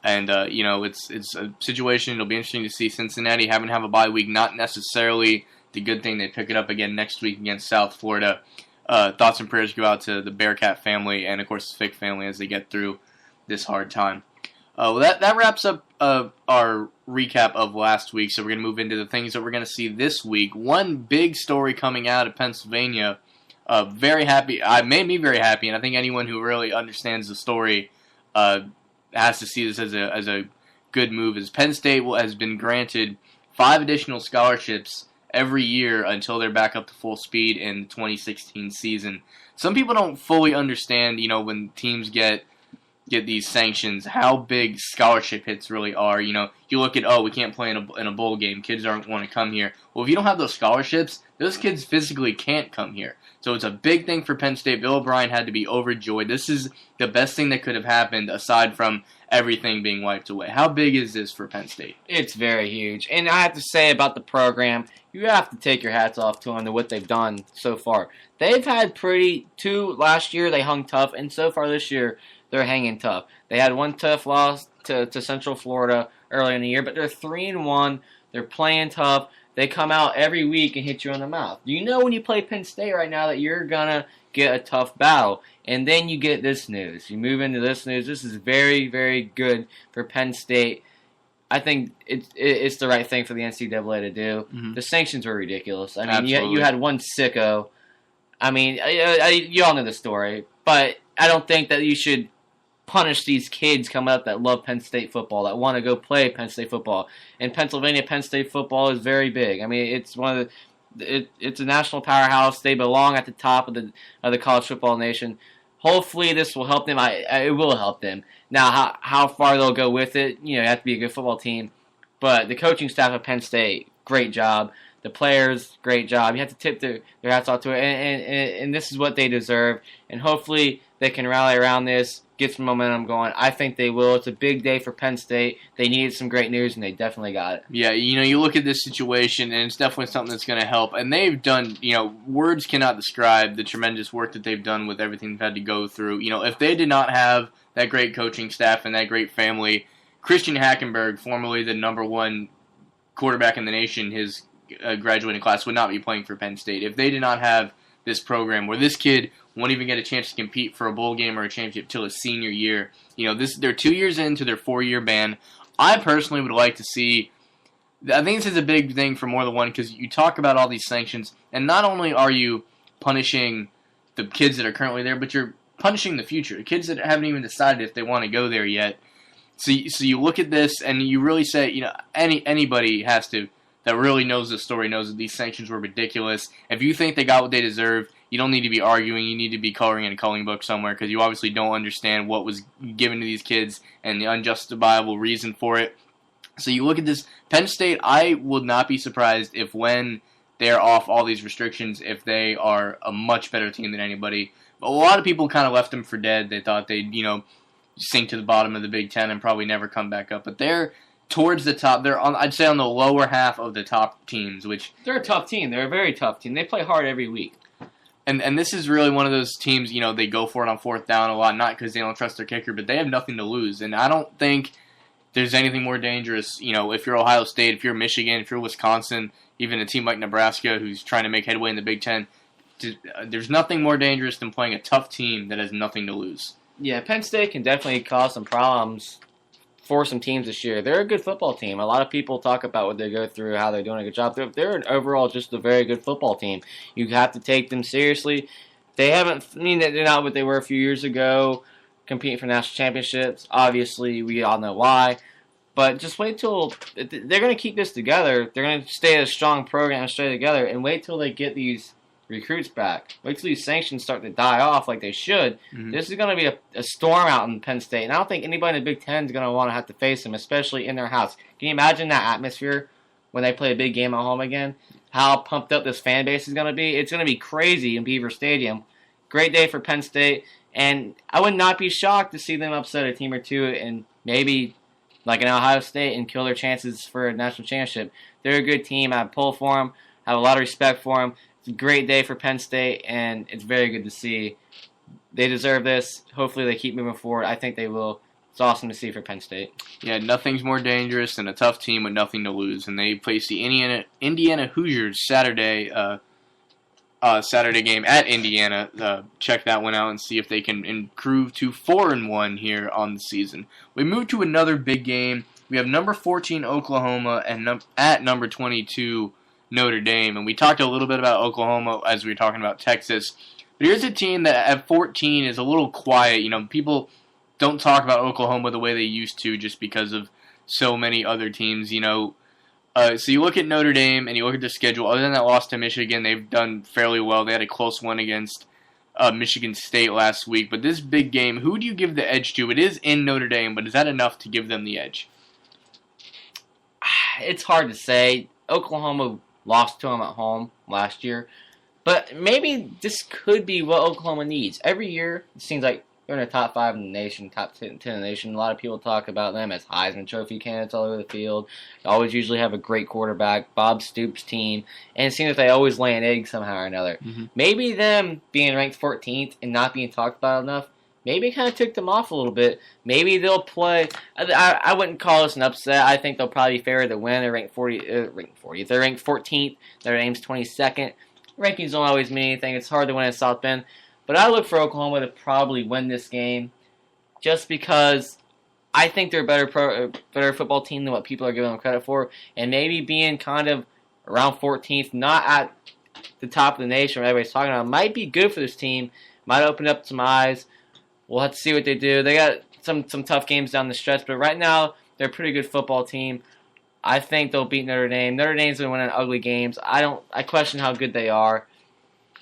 A: And it's a situation. It'll be interesting to see Cincinnati having to have a bye week. Not necessarily the good thing. They pick it up again next week against South Florida. Thoughts and prayers go out to the Bearcat family and, of course, the Fick family as they get through this hard time. That wraps up our recap of last week, so we're going to move into the things that we're going to see this week. One big story coming out of Pennsylvania, very happy. Made me very happy, and I think anyone who really understands the story has to see this as a good move, is Penn State has been granted 5 additional scholarships every year until they're back up to full speed in the 2016 season. Some people don't fully understand, when teams get, get these sanctions, how big scholarship hits really are. You know, you look at, we can't play in a bowl game. Kids aren't want to come here. Well, if you don't have those scholarships, those kids physically can't come here. So it's a big thing for Penn State. Bill O'Brien had to be overjoyed. This is the best thing that could have happened aside from everything being wiped away. How big is this for Penn State?
B: It's very huge. And I have to say about the program, you have to take your hats off to them to what they've done so far. They've had last year they hung tough, and so far this year they're hanging tough. They had one tough loss to Central Florida early in the year, but they're 3-1. They're playing tough. They come out every week and hit you in the mouth. You know when you play Penn State right now that you're going to get a tough battle. And then you get this news. You move into this news. This is very, very good for Penn State. I think it's the right thing for the NCAA to do. Mm-hmm. The sanctions were ridiculous. I mean, you had one sicko. I mean, you all know the story. But I don't think that you should punish these kids coming up that love Penn State football, that want to go play Penn State football. In Pennsylvania, Penn State football is very big. I mean, it's one of it's a national powerhouse. They belong at the top of the college football nation. Hopefully, this will help them. It will help them. Now, how far they'll go with it, you have to be a good football team. But the coaching staff of Penn State, great job. The players, great job. You have to tip their hats off to it. And this is what they deserve. And hopefully, they can rally around this, get some momentum going. I think they will. It's a big day for Penn State. They needed some great news, and they definitely got it.
A: Yeah, you look at this situation, and it's definitely something that's going to help. And they've done, words cannot describe the tremendous work that they've done with everything they've had to go through. If they did not have that great coaching staff and that great family, Christian Hackenberg, formerly the #1 quarterback in the nation, his graduating class, would not be playing for Penn State. If they did not have this program where this kid won't even get a chance to compete for a bowl game or a championship till his senior year. They're 2 years into their 4-year ban. I personally would like to see. I think this is a big thing for more than one because you talk about all these sanctions, and not only are you punishing the kids that are currently there, but you're punishing the future, the kids that haven't even decided if they want to go there yet. So you look at this and you really say, anybody has to that really knows the story knows that these sanctions were ridiculous. If you think they got what they deserve, you don't need to be arguing. You need to be coloring in a coloring book somewhere because you obviously don't understand what was given to these kids and the unjustifiable reason for it. So you look at this, Penn State, I would not be surprised if when they're off all these restrictions, if they are a much better team than anybody. A lot of people kind of left them for dead. They thought they'd, sink to the bottom of the Big Ten and probably never come back up. But they're towards the top. They're I'd say on the lower half of the top teams, which
B: they're a tough team. They're a very tough team. They play hard every week.
A: And this is really one of those teams, they go for it on fourth down a lot, not because they don't trust their kicker, but they have nothing to lose. And I don't think there's anything more dangerous, if you're Ohio State, if you're Michigan, if you're Wisconsin, even a team like Nebraska who's trying to make headway in the Big Ten. There's nothing more dangerous than playing a tough team that has nothing to lose.
B: Yeah, Penn State can definitely cause some problems for some teams this year. They're a good football team. A lot of people talk about what they go through, how they're doing a good job. They're overall just a very good football team. You have to take them seriously. They're not what they were a few years ago, competing for national championships. Obviously, we all know why. But just wait till they're going to keep this together. They're going to stay a strong program, stay together, and wait till they get these recruits back. Wait till these sanctions start to die off like they should. Mm-hmm. This is going to be a storm out in Penn State, and I don't think anybody in the Big Ten is going to want to have to face them, especially in their house. Can you imagine that atmosphere when they play a big game at home again? How pumped up this fan base is going to be? It's going to be crazy in Beaver Stadium. Great day for Penn State, and I would not be shocked to see them upset a team or two and maybe like an Ohio State and kill their chances for a national championship. They're a good team. I pull for them. I have a lot of respect for them. It's a great day for Penn State, and it's very good to see. They deserve this. Hopefully they keep moving forward. I think they will. It's awesome to see for Penn State.
A: Yeah, nothing's more dangerous than a tough team with nothing to lose, and they face the Indiana Hoosiers Saturday game at Indiana. Check that one out and see if they can improve to 4-1 here on the season. We move to another big game. We have number 14 Oklahoma and at number 22 Notre Dame, and we talked a little bit about Oklahoma as we were talking about Texas. But here's a team that at 14 is a little quiet. People don't talk about Oklahoma the way they used to just because of so many other teams. So you look at Notre Dame and you look at their schedule. Other than that loss to Michigan, they've done fairly well. They had a close one against Michigan State last week. But this big game, who do you give the edge to? It is in Notre Dame, but is that enough to give them the edge?
B: It's hard to say. Oklahoma lost to them at home last year. But maybe this could be what Oklahoma needs. Every year, it seems like they're in the top 5 in the nation, top 10 in the nation. A lot of people talk about them as Heisman Trophy candidates all over the field. They always usually have a great quarterback, Bob Stoops' team, and it seems like they always lay an egg somehow or another. Mm-hmm. Maybe them being ranked 14th and not being talked about enough, maybe it kind of took them off a little bit. Maybe they'll play. I wouldn't call this an upset. I think they'll probably be favored to win. They're ranked 40th. They're ranked 14th. Their name's 22nd. Rankings don't always mean anything. It's hard to win in South Bend. But I look for Oklahoma to probably win this game just because I think they're a better football team than what people are giving them credit for. And maybe being kind of around 14th, not at the top of the nation where everybody's talking about, might be good for this team. Might open up some eyes. We'll have to see what they do. They got some tough games down the stretch, but right now they're a pretty good football team. I think they'll beat Notre Dame. Notre Dame's going to win in ugly games. I question how good they are.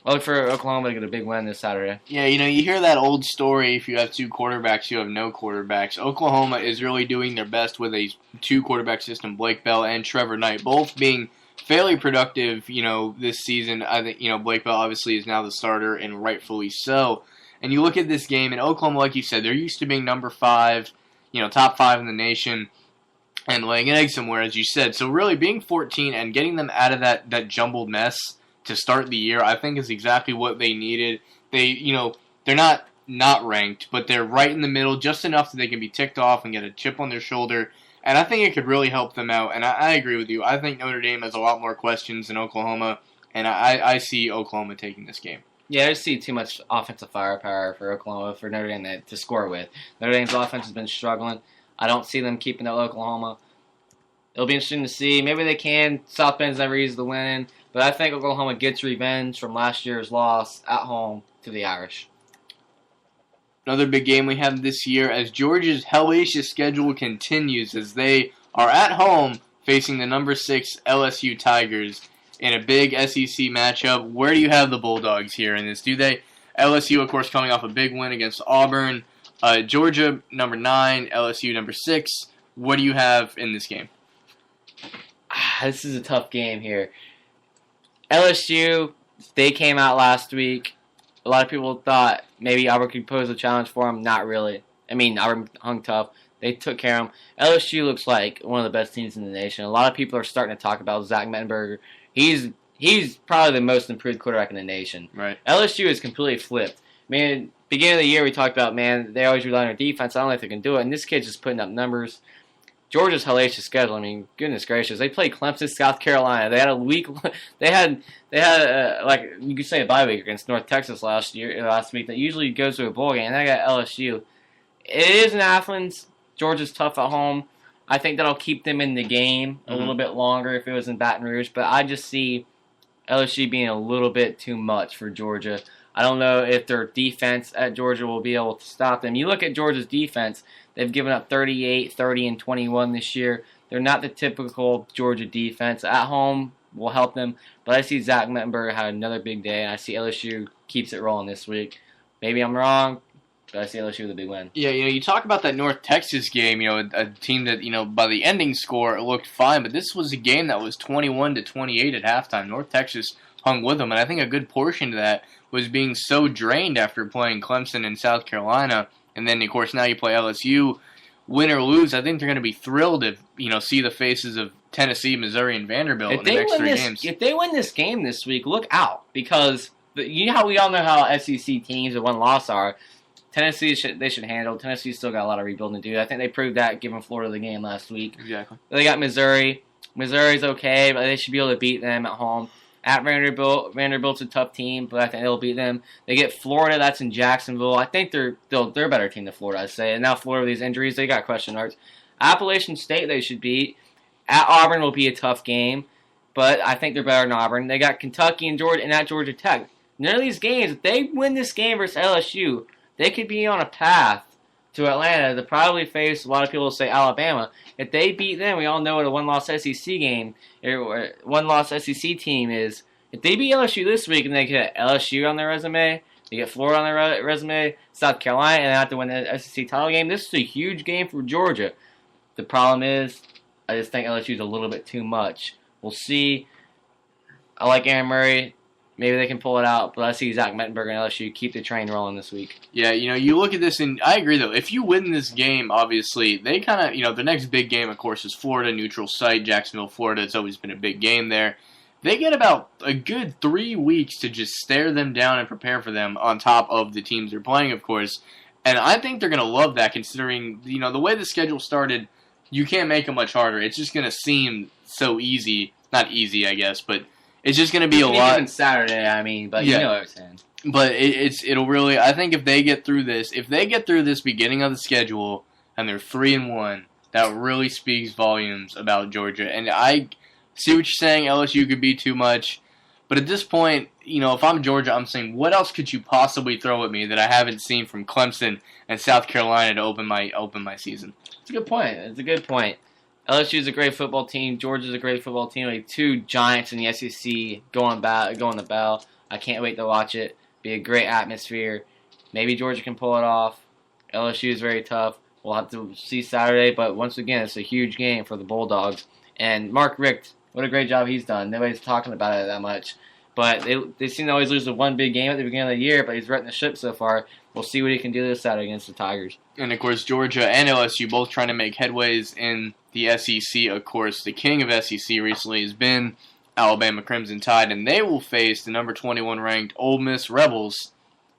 B: I look for Oklahoma to get a big win this Saturday.
A: Yeah, you hear that old story, if you have 2 quarterbacks, you have no quarterbacks. Oklahoma is really doing their best with a 2-quarterback system, Blake Bell and Trevor Knight, both being fairly productive, this season. I think, Blake Bell obviously is now the starter, and rightfully so. And you look at this game, and Oklahoma, like you said, they're used to being number 5, top 5 in the nation, and laying an egg somewhere, as you said. So really, being 14 and getting them out of that jumbled mess to start the year, I think is exactly what they needed. They're not ranked, but they're right in the middle, just enough that they can be ticked off and get a chip on their shoulder. And I think it could really help them out. And I agree with you. I think Notre Dame has a lot more questions than Oklahoma, and I see Oklahoma taking this game.
B: Yeah, I just see too much offensive firepower for Oklahoma, for Notre Dame to score with. Notre Dame's offense has been struggling. I don't see them keeping up Oklahoma. It'll be interesting to see. Maybe they can. South Bend's never easy to win. But I think Oklahoma gets revenge from last year's loss at home to the Irish.
A: Another big game we have this year as Georgia's hellacious schedule continues as they are at home facing the number 6 LSU Tigers in a big SEC matchup. Where do you have the Bulldogs here in this? LSU, of course, coming off a big win against Auburn. Georgia, number 9. LSU, number 6. What do you have in this game?
B: This is a tough game here. LSU, they came out last week. A lot of people thought maybe Auburn could pose a challenge for them. Not really. Auburn hung tough. They took care of them. LSU looks like one of the best teams in the nation. A lot of people are starting to talk about Zach Mettenberger. He's probably the most improved quarterback in the nation.
A: Right.
B: LSU is completely flipped. Beginning of the year, we talked about, they always rely on their defense. I don't know if they can do it. And this kid's just putting up numbers. Georgia's hellacious schedule. Goodness gracious, they played Clemson, South Carolina. They had a week. They had like you could say a bye week against North Texas last week. That usually goes to a bowl game. And I got LSU. It is in Athens. Georgia's tough at home. I think that'll keep them in the game a little bit longer if it was in Baton Rouge. But I just see LSU being a little bit too much for Georgia. I don't know if their defense at Georgia will be able to stop them. You look at Georgia's defense. They've given up 38, 30, and 21 this year. They're not the typical Georgia defense. At home will help them. But I see Zach Mettenberger had another big day, and I see LSU keeps it rolling this week. Maybe I'm wrong, but I see LSU with a big win.
A: Yeah, you talk about that North Texas game, a team that, by the ending score, it looked fine. But this was a game that was 21-28 at halftime. North Texas hung with them, and I think a good portion of that was being so drained after playing Clemson and South Carolina. And then, of course, now you play LSU. Win or lose, I think they're going to be thrilled to, see the faces of Tennessee, Missouri, and Vanderbilt in the next 3 games.
B: If they win this game this week, look out. Because we all know how SEC teams with one loss are. Tennessee, they should handle. Tennessee still got a lot of rebuilding to do. I think they proved that giving Florida the game last week.
A: Exactly.
B: They got Missouri. Missouri's okay, but they should be able to beat them at home. At Vanderbilt, Vanderbilt's a tough team, but I think they'll beat them. They get Florida, that's in Jacksonville. I think they're a better team than Florida, I'd say. And now Florida with these injuries, they got question marks. Appalachian State, they should beat. At Auburn will be a tough game, but I think they're better than Auburn. They got Kentucky and Georgia, and at Georgia Tech. None of these games, if they win this game versus LSU, they could be on a path to Atlanta to probably face, a lot of people say, Alabama. If they beat them, we all know what a one-loss SEC game, one-loss SEC team is. If they beat LSU this week and they get LSU on their resume, They get Florida on their resume, South Carolina, and they have to win the SEC title game. This is a huge game for Georgia. The problem is, I just think LSU is a little bit too much. We'll see. I like Aaron Murray. Maybe they can pull it out, but I see Zach Mettenberger and LSU keep the train rolling this week.
A: Yeah, you look at this, and I agree, though. If you win this game, obviously, they kind of, the next big game, of course, is Florida, neutral site, Jacksonville, Florida. It's always been a big game there. They get about a good 3 weeks to just stare them down and prepare for them on top of the teams they're playing, of course. And I think they're going to love that, considering, the way the schedule started, you can't make it much harder. It's just going to seem so easy. Not easy, I guess, but it's just going to be a lot.
B: Even Saturday, but you know what I'm saying.
A: But it'll really. I think if they get through this beginning of the schedule and they're 3-1, that really speaks volumes about Georgia. And I see what you're saying. LSU could be too much, but at this point, if I'm Georgia, I'm saying, what else could you possibly throw at me that I haven't seen from Clemson and South Carolina to open my season?
B: It's a good point. LSU is a great football team. Georgia's a great football team. Like two giants in the SEC going the bell. I can't wait to watch it. Be a great atmosphere. Maybe Georgia can pull it off. LSU is very tough. We'll have to see Saturday, but once again, it's a huge game for the Bulldogs. And Mark Richt, what a great job he's done. Nobody's talking about it that much. But they seem to always lose the one big game at the beginning of the year, but he's running the ship so far. We'll see what he can do this Saturday against the Tigers.
A: And, of course, Georgia and LSU both trying to make headways in the SEC. Of course, the king of SEC recently has been Alabama Crimson Tide, and they will face the number 21 ranked Ole Miss Rebels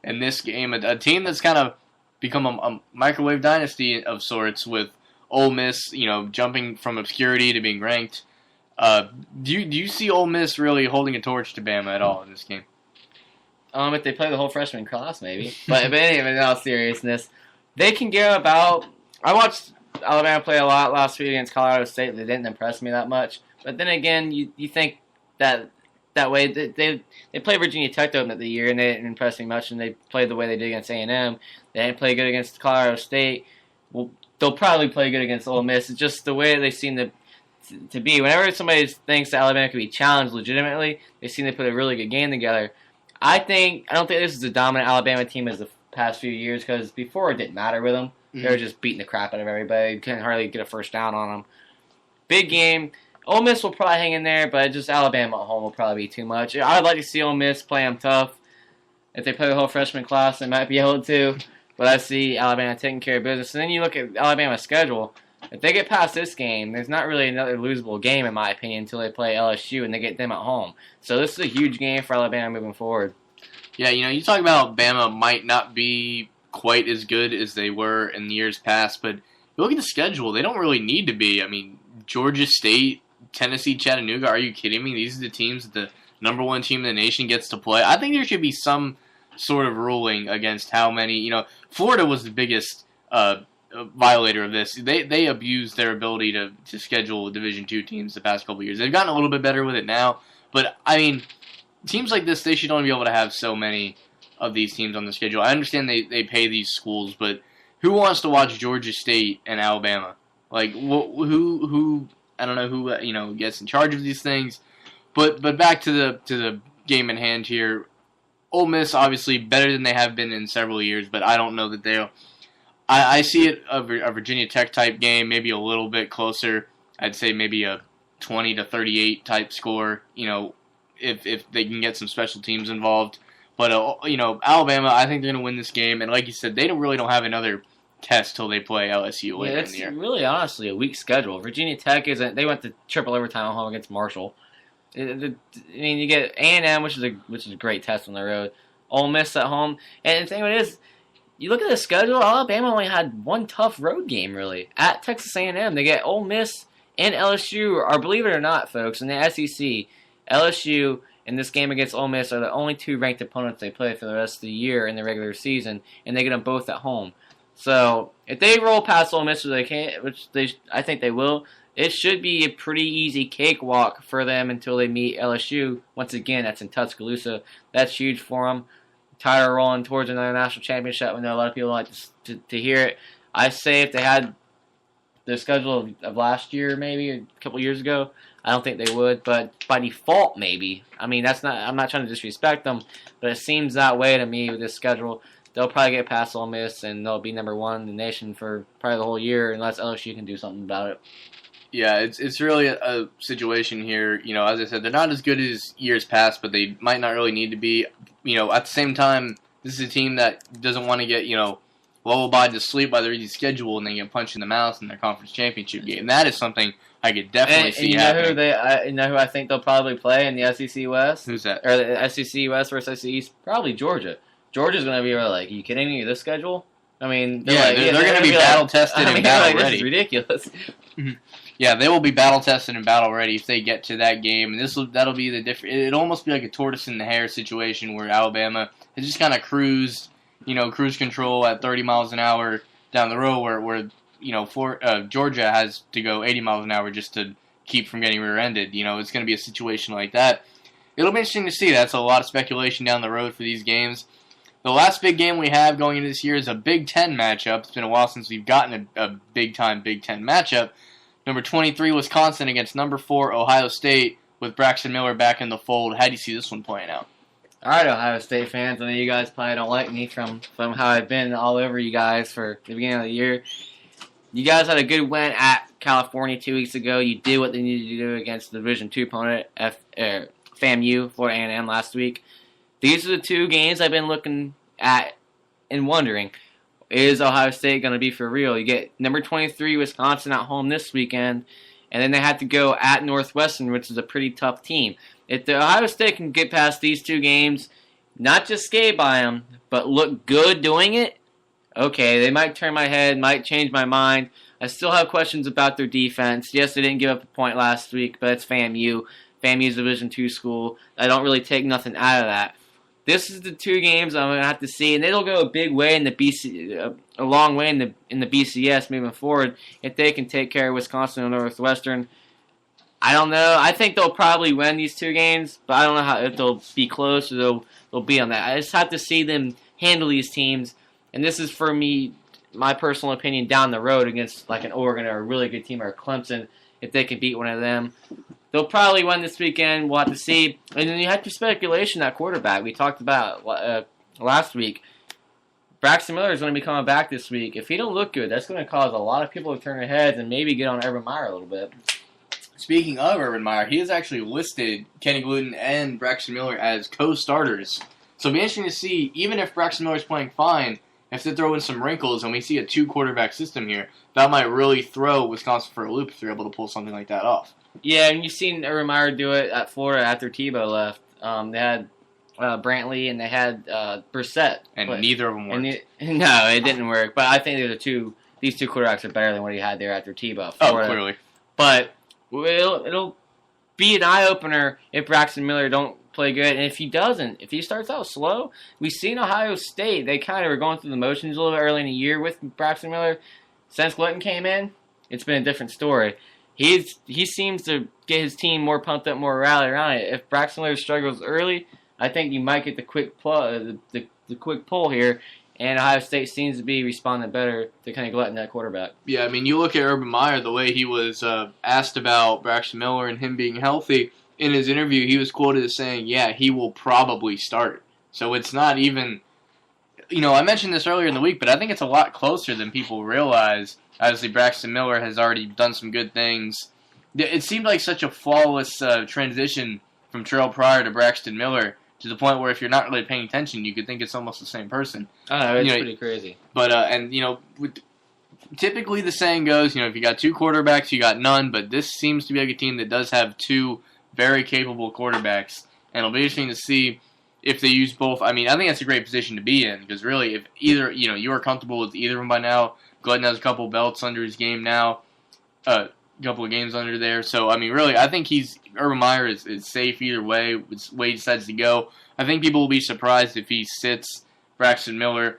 A: in this game. A team that's kind of become a microwave dynasty of sorts, with Ole Miss, jumping from obscurity to being ranked. Do you see Ole Miss really holding a torch to Bama at all in this game?
B: If they play the whole freshman class, maybe. but anyway, in all seriousness, they can get about. I watched Alabama play a lot last week against Colorado State. They didn't impress me that much. But then again, you think that way they play Virginia Tech to open up the year, and they didn't impress me much. And they played the way they did against A&M. They didn't play good against Colorado State. Well, they'll probably play good against Ole Miss. It's just the way they seem to be. Whenever somebody thinks that Alabama can be challenged legitimately, they seem to put a really good game together. I don't think this is a dominant Alabama team as the past few years, because before it didn't matter with them. Mm-hmm. They were just beating the crap out of everybody. Couldn't hardly get a first down on them. Big game. Ole Miss will probably hang in there, but just Alabama at home will probably be too much. I'd like to see Ole Miss play them tough. If they play the whole freshman class, they might be able to. But I see Alabama taking care of business. And then you look at Alabama's schedule. If they get past this game, there's not really another losable game, in my opinion, until they play LSU and they get them at home. So this is a huge game for Alabama moving forward.
A: Yeah, you talk about Bama might not be quite as good as they were in the years past, but you look at the schedule, they don't really need to be. I mean, Georgia State, Tennessee, Chattanooga, are you kidding me? These are the teams that the number one team in the nation gets to play. I think there should be some sort of ruling against how many, Florida was the biggest violator of this. They abused their ability to schedule Division II teams the past couple of years. They've gotten a little bit better with it now, but I mean, teams like this, they should only be able to have so many of these teams on the schedule. I understand they pay these schools, but who wants to watch Georgia State and Alabama? Like, who I don't know who gets in charge of these things. But back to the game in hand here. Ole Miss obviously better than they have been in several years, but I don't know that they'll. I see it a Virginia Tech type game, maybe a little bit closer. I'd say maybe a 20-38 type score. If they can get some special teams involved. But, Alabama, I think they're going to win this game. And like you said, they don't have another test till they play LSU later in the year.
B: It's really, honestly, a weak schedule. Virginia Tech they went to triple overtime at home against Marshall. You get A&M, which is a great test on the road. Ole Miss at home. And the thing is, you look at the schedule, Alabama only had one tough road game, really. At Texas A&M, they get Ole Miss and LSU, or believe it or not, folks, in the SEC, LSU in this game against Ole Miss are the only two ranked opponents they play for the rest of the year in the regular season, and they get them both at home. So if they roll past Ole Miss, I think they will, it should be a pretty easy cakewalk for them until they meet LSU. Once again, that's in Tuscaloosa. That's huge for them. Tired of rolling towards another national championship. I know a lot of people like to hear it. I say if they had the schedule of last year, maybe a couple years ago, I don't think they would, but by default, maybe. I mean, I'm not trying to disrespect them, but it seems that way to me with this schedule. They'll probably get past Ole Miss, and they'll be number one in the nation for probably the whole year, unless LSU can do something about it.
A: Yeah, it's really a situation here. You know, as I said, they're not as good as years past, but they might not really need to be. You know, at the same time, this is a team that doesn't want to get, lullabied to sleep by their easy schedule and they get punched in the mouth in their conference championship game. That is something I could definitely see happening.
B: You know who I think they'll probably play in the SEC West?
A: Who's that?
B: Or the SEC West versus SEC East? Probably Georgia. Georgia's going to be like, are you kidding me? This schedule? I mean,
A: they're going to be battle-tested and battle-ready.
B: This is ridiculous.
A: Yeah, they will be battle-tested and battle-ready if they get to that game. And that'll be the different. It'll almost be like a tortoise in the hare situation where Alabama has just kind of cruise control at 30 miles an hour down the road where Georgia has to go 80 miles an hour just to keep from getting rear-ended. You know, it's going to be a situation like that. It'll be interesting to see. That's a lot of speculation down the road for these games. The last big game we have going into this year is a Big Ten matchup. It's been a while since we've gotten a big-time Big Ten matchup. Number 23, Wisconsin against number 4, Ohio State, with Braxton Miller back in the fold. How do you see this one playing out?
B: All right, Ohio State fans. I know you guys probably don't like me from how I've been all over you guys for the beginning of the year. You guys had a good win at California 2 weeks ago. You did what they needed to do against the Division II opponent, FAMU, Florida A&M, last week. These are the two games I've been looking at and wondering, is Ohio State going to be for real? You get number 23, Wisconsin, at home this weekend, and then they have to go at Northwestern, which is a pretty tough team. If the Ohio State can get past these two games, not just skate by them, but look good doing it, okay, they might turn my head, might change my mind. I still have questions about their defense. Yes, they didn't give up a point last week, but it's FAMU. FAMU's a Division II school. I don't really take nothing out of that. This is the two games I'm going to have to see, and it'll go a big way in the a long way in the BCS moving forward if they can take care of Wisconsin and Northwestern. I don't know. I think they'll probably win these two games, but I don't know if they'll be close or they'll be on that. I just have to see them handle these teams, and this is for me, my personal opinion, down the road against like an Oregon or a really good team or Clemson if they can beat one of them. They'll probably win this weekend. We'll have to see. And then you have your speculation at quarterback. We talked about last week. Braxton Miller is going to be coming back this week. If he don't look good, that's going to cause a lot of people to turn their heads and maybe get on Urban Meyer a little bit.
A: Speaking of Urban Meyer, he has actually listed Kenny Gluten and Braxton Miller as co-starters. So it'll be interesting to see, even if Braxton Miller's playing fine, if they throw in some wrinkles and we see a two-quarterback system here, that might really throw Wisconsin for a loop if they're able to pull something like that off.
B: Yeah, and you've seen Urban Meyer do it at Florida after Tebow left. They had Brantley and they had Brissett.
A: And neither of them worked.
B: No, it didn't work. But I think these two quarterbacks are better than what he had there after Tebow.
A: Oh, clearly.
B: But it'll be an eye-opener if Braxton Miller don't play good. And if he starts out slow, we've seen Ohio State. They kind of were going through the motions a little bit early in the year with Braxton Miller. Since Glutton came in, it's been a different story. He seems to get his team more pumped up, more rally around it. If Braxton Miller struggles early, I think you might get the quick pull here, and Ohio State seems to be responding better to kind of Glutton, that quarterback.
A: Yeah, I mean, you look at Urban Meyer, the way he was asked about Braxton Miller and him being healthy. In his interview, he was quoted as saying, yeah, he will probably start. So it's not even, I mentioned this earlier in the week, but I think it's a lot closer than people realize. Obviously, Braxton Miller has already done some good things. It seemed like such a flawless transition from Terrell Pryor to Braxton Miller to the point where if you're not really paying attention, you could think it's almost the same person.
B: Oh, it's pretty crazy.
A: But, typically the saying goes, if you got two quarterbacks, you got none, but this seems to be like a team that does have two very capable quarterbacks, and it'll be interesting to see if they use both. I mean, I think that's a great position to be in, because really, if either, you are comfortable with either of them by now. Glutton has a couple of belts under his game now, a couple of games under there. So, I mean, really, I think Urban Meyer is safe either way. It's the way he decides to go. I think people will be surprised if he sits Braxton Miller.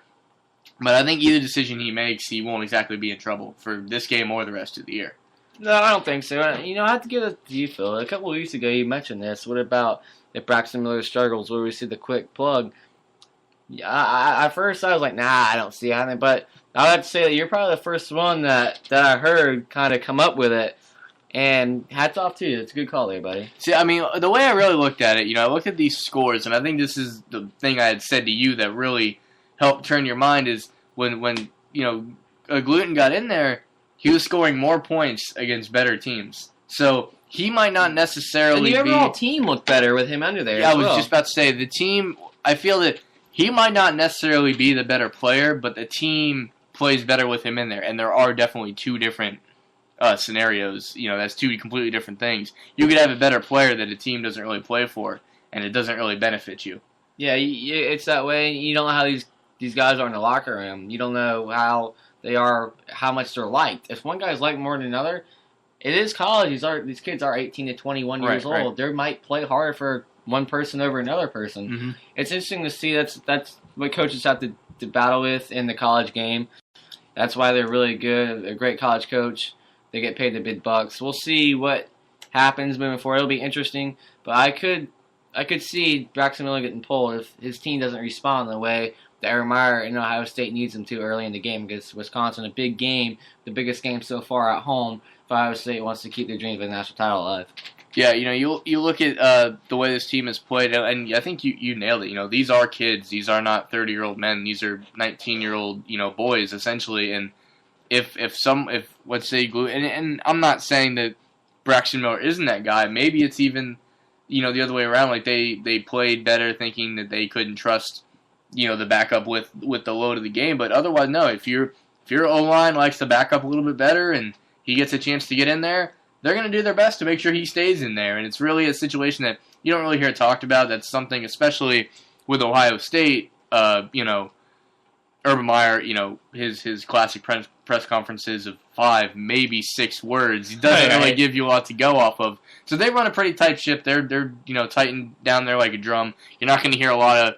A: But I think either decision he makes, he won't exactly be in trouble for this game or the rest of the year.
B: No, I don't think so. I have to give it to you, Phil. A couple of weeks ago, you mentioned this. What about if Braxton Miller struggles? Will we see the quick plug? Yeah, at first, I was like, nah, I don't see it. But I would have to say that you're probably the first one that I heard kind of come up with it. And hats off to you. It's a good call there, buddy.
A: See, I mean, the way I really looked at it, I looked at these scores, and I think this is the thing I had said to you that really helped turn your mind is when Gluten got in there, he was scoring more points against better teams. So he might not necessarily
B: the overall team looked better with him under there.
A: Yeah, I was just about to say, the team, I feel that he might not necessarily be the better player, but the team plays better with him in there, and there are definitely two different scenarios. That's two completely different things. You could have a better player that a team doesn't really play for, and it doesn't really benefit you.
B: Yeah, it's that way. You don't know how these guys are in the locker room. You don't know how they are, how much they're liked. If one guy's liked more than another, it is college. These kids are 18 to 21 years old.
A: Right.
B: They might play harder for one person over another person.
A: Mm-hmm.
B: It's interesting to see. That's what coaches have to battle with in the college game. That's why they're really good. A great college coach. They get paid the big bucks. We'll see what happens moving forward. It'll be interesting. But I could see Braxton Miller getting pulled if his team doesn't respond the way that Urban Meyer and Ohio State needs them to early in the game against Wisconsin. A big game, the biggest game so far at home. If Ohio State wants to keep their dream of a national title alive.
A: Yeah, you look at the way this team has played, and I think you nailed it. These are kids. These are not 30-year-old men. These are 19-year-old boys essentially. And if let's say Gluten, and I'm not saying that Braxton Miller isn't that guy. Maybe it's even the other way around. Like they played better, thinking that they couldn't trust the backup with the load of the game. But otherwise, no. If your O-line likes to back up a little bit better and he gets a chance to get in there, they're going to do their best to make sure he stays in there. And it's really a situation that you don't really hear talked about. That's something, especially with Ohio State, Urban Meyer, his classic press conferences of 5, maybe 6 words. He doesn't really give you a lot to go off of. So they run a pretty tight ship. They're tightened down there like a drum. You're not going to hear a lot of,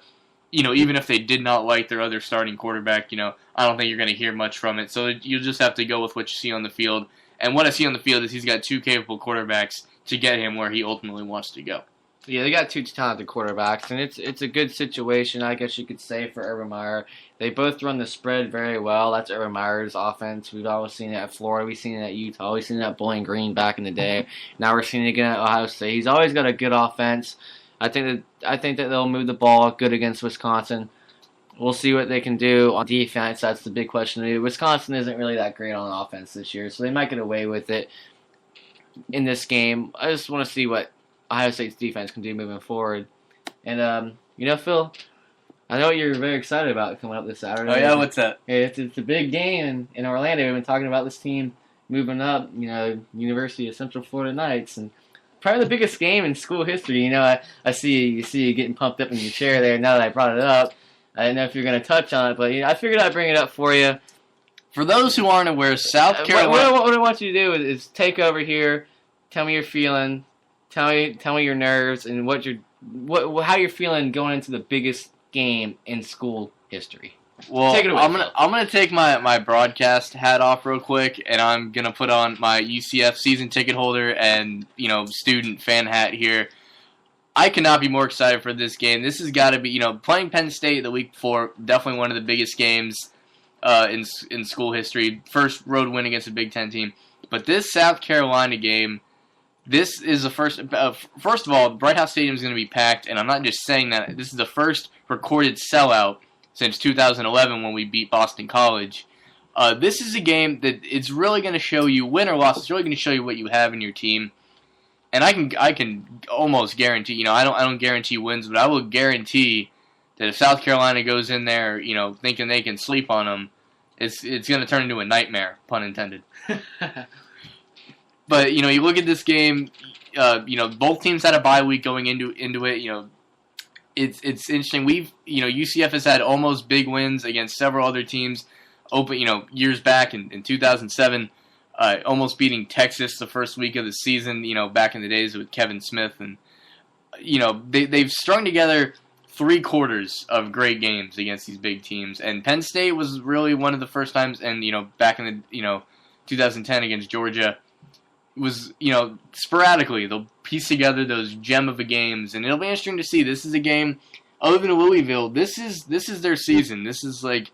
A: even if they did not like their other starting quarterback, I don't think you're going to hear much from it. So you'll just have to go with what you see on the field. And what I see on the field is he's got 2 capable quarterbacks to get him where he ultimately wants to go.
B: Yeah, they got 2 talented quarterbacks, and it's a good situation, I guess you could say, for Urban Meyer. They both run the spread very well. That's Urban Meyer's offense. We've always seen it at Florida. We've seen it at Utah. We've seen it at Bowling Green back in the day. Now we're seeing it again at Ohio State. He's always got a good offense. I think that they'll move the ball good against Wisconsin. We'll see what they can do on defense. That's the big question. Wisconsin isn't really that great on offense this year, so they might get away with it in this game. I just want to see what Ohio State's defense can do moving forward. And, Phil, I know you're very excited about coming up this Saturday.
A: Oh, yeah? What's that?
B: It's a big game in Orlando. We've been talking about this team moving up, University of Central Florida Knights, and probably the biggest game in school history. I see you getting pumped up in your chair there now that I brought it up. I didn't know if you're going to touch on it, but I figured I'd bring it up for you.
A: For those who aren't aware, South Carolina...
B: What I want you to do is take over here, tell me your feeling, tell me your nerves, and how you're feeling going into the biggest game in school history.
A: Well,
B: take it away,
A: I'm gonna take my broadcast hat off real quick, and I'm gonna put on my UCF season ticket holder and student fan hat here. I cannot be more excited for this game. This has got to be playing Penn State the week before, definitely one of the biggest games in school history. First road win against a Big Ten team, but this South Carolina game. This is the first. First of all, Bright House Stadium is going to be packed, and I'm not just saying that. This is the first recorded sellout since 2011 when we beat Boston College. This is a game that it's really going to show you, win or loss. It's really going to show you what you have in your team, and I can almost guarantee. I don't guarantee wins, but I will guarantee that if South Carolina goes in there, thinking they can sleep on them, it's going to turn into a nightmare, pun intended. But, you look at this game, both teams had a bye week going into it. It's interesting. UCF has had almost big wins against several other teams years back in 2007, almost beating Texas the first week of the season, back in the days with Kevin Smith. And, they've strung together 3 quarters of great games against these big teams. And Penn State was really one of the first times, and, back in the, 2010 against Georgia, was, sporadically, they'll piece together those gem of a games, and it'll be interesting to see. This is a game, other than Louisville, this is their season. This is like,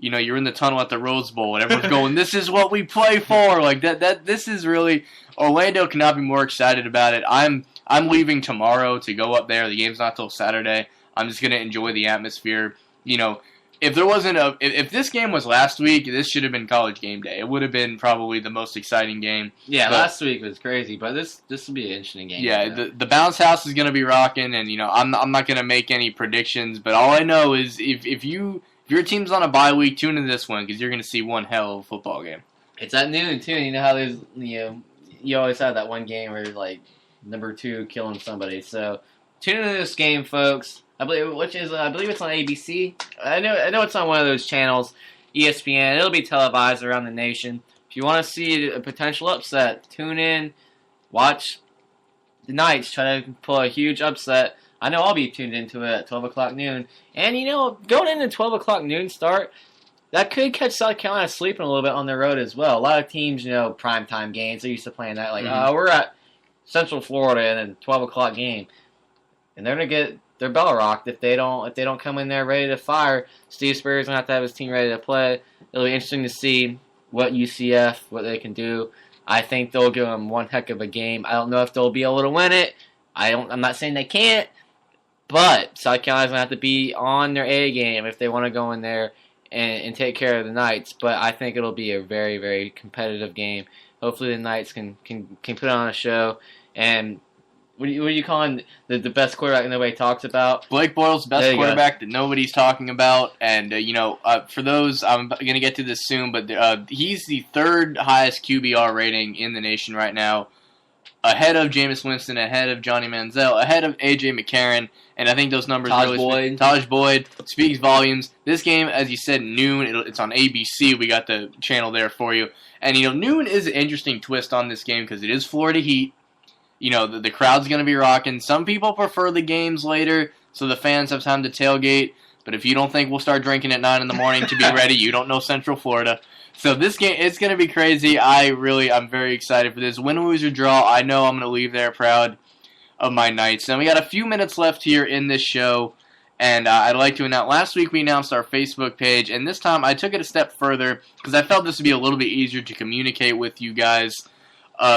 A: you're in the tunnel at the Rose Bowl and everyone's going, "This is what we play for." Like this is really Orlando cannot be more excited about it. I'm leaving tomorrow to go up there. The game's not till Saturday. I'm just gonna enjoy the atmosphere. If there wasn't if this game was last week, this should have been College game day. It would have been probably the most exciting game.
B: Yeah, last week was crazy, but this will be an interesting game.
A: Yeah, the bounce house is gonna be rocking, and I'm not gonna make any predictions, but all I know is if your team's on a bye week, tune into this one because you're going to see one hell of a football game.
B: It's at noon, too. You know how there's, you always have that one game where, like, number 2 killing somebody. So, tune into this game, folks. I believe it's on ABC. I know it's on one of those channels, ESPN. It'll be televised around the nation. If you want to see a potential upset, tune in, watch the Knights try to pull a huge upset. I know I'll be tuned into it at 12 o'clock noon. And, going into 12 o'clock noon start, that could catch South Carolina sleeping a little bit on their road as well. A lot of teams, primetime games, they're used to playing that. Like, we're at Central Florida and a 12 o'clock game. And they're going to get their bell rocked if they don't come in there ready to fire. Steve Spurrier's going to have his team ready to play. It'll be interesting to see what what they can do. I think they'll give them one heck of a game. I don't know if they'll be able to win it. I'm not saying they can't. But South Carolina's going to have to be on their A game if they want to go in there and take care of the Knights. But I think it'll be a very, very competitive game. Hopefully the Knights can put on a show. And what are you calling the best quarterback that nobody talks about?
A: Blake Bortles, best quarterback that nobody's talking about. And, for those, I'm going to get to this soon, but he's the third highest QBR rating in the nation right now. Ahead of Jameis Winston, ahead of Johnny Manziel, ahead of A.J. McCarron, and I think those numbers Taj Boyd speaks volumes. This game, as you said, noon. It's on ABC. We got the channel there for you. And, noon is an interesting twist on this game because it is Florida Heat. The crowd's going to be rocking. Some people prefer the games later so the fans have time to tailgate. But if you don't think we'll start drinking at 9 in the morning to be ready, you don't know Central Florida. So this game, it's going to be crazy. I'm very excited for this. Win, lose, or draw, I know I'm going to leave there proud of my Knights. And we got a few minutes left here in this show. And I'd like to announce, last week we announced our Facebook page. And this time I took it a step further because I felt this would be a little bit easier to communicate with you guys.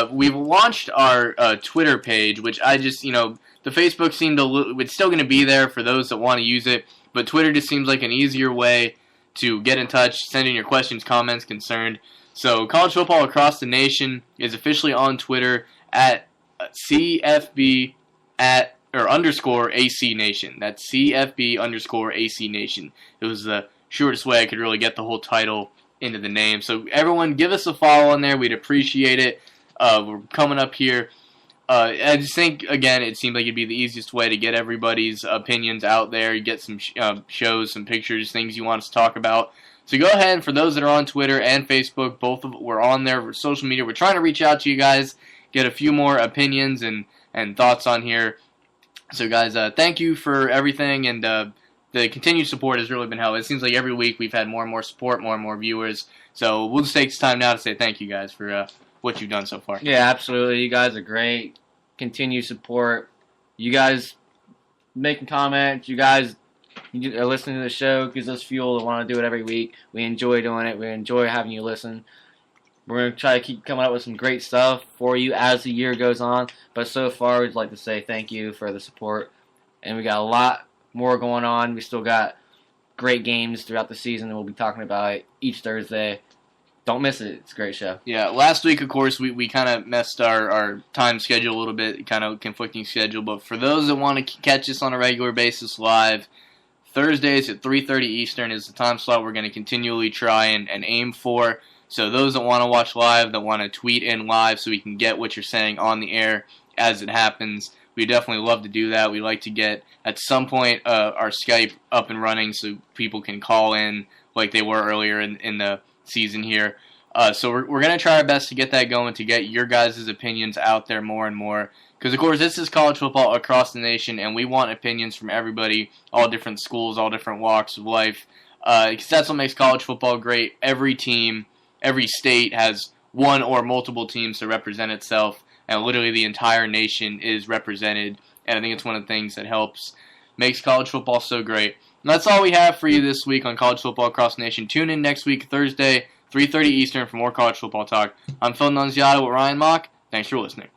A: We've launched our Twitter page, which I just, the Facebook seemed it's still going to be there for those that want to use it. But Twitter just seems like an easier way to get in touch, send in your questions, comments, concerned. So College Football Across the Nation is officially on Twitter at CFB _ AC Nation. That's CFB _ AC Nation. It was the shortest way I could really get the whole title into the name. So everyone give us a follow on there. We'd appreciate it. We're coming up here. I just think, again, it seemed like it'd be the easiest way to get everybody's opinions out there. You get some shows, some pictures, things you want us to talk about. So go ahead, and for those that are on Twitter and Facebook, we're on there for social media. We're trying to reach out to you guys, get a few more opinions and thoughts on here. So, guys, thank you for everything, and the continued support has really been helpful. It seems like every week we've had more and more support, more and more viewers. So we'll just take this time now to say thank you, guys, for what you've done so far.
B: Yeah, absolutely. You guys are great. Continue support. You guys making comments. You guys are listening to the show. Gives us fuel to want to do it every week. We enjoy doing it. We enjoy having you listen. We're going to try to keep coming up with some great stuff for you as the year goes on. But so far, we'd like to say thank you for the support. And we got a lot more going on. We still got great games throughout the season that we'll be talking about each Thursday. Don't miss it. It's a great show.
A: Yeah, last week, of course, we kind of messed our time schedule a little bit, kind of conflicting schedule. But for those that want to catch us on a regular basis live, Thursdays at 3:30 Eastern is the time slot we're going to continually try and aim for. So those that want to watch live, that want to tweet in live so we can get what you're saying on the air as it happens, we definitely love to do that. We like to get, at some point, our Skype up and running so people can call in like they were earlier in the season here. So we're going to try our best to get that going, to get your guys' opinions out there more and more. Because, of course, this is college football across the nation, and we want opinions from everybody, all different schools, all different walks of life. Because that's what makes college football great. Every team, every state has one or multiple teams to represent itself, and literally the entire nation is represented. And I think it's one of the things that makes college football so great. And that's all we have for you this week on College Football Across the Nation. Tune in next week, Thursday, 3:30 Eastern, for more college football talk. I'm Phil Nunziata with Ryan Mock. Thanks for listening.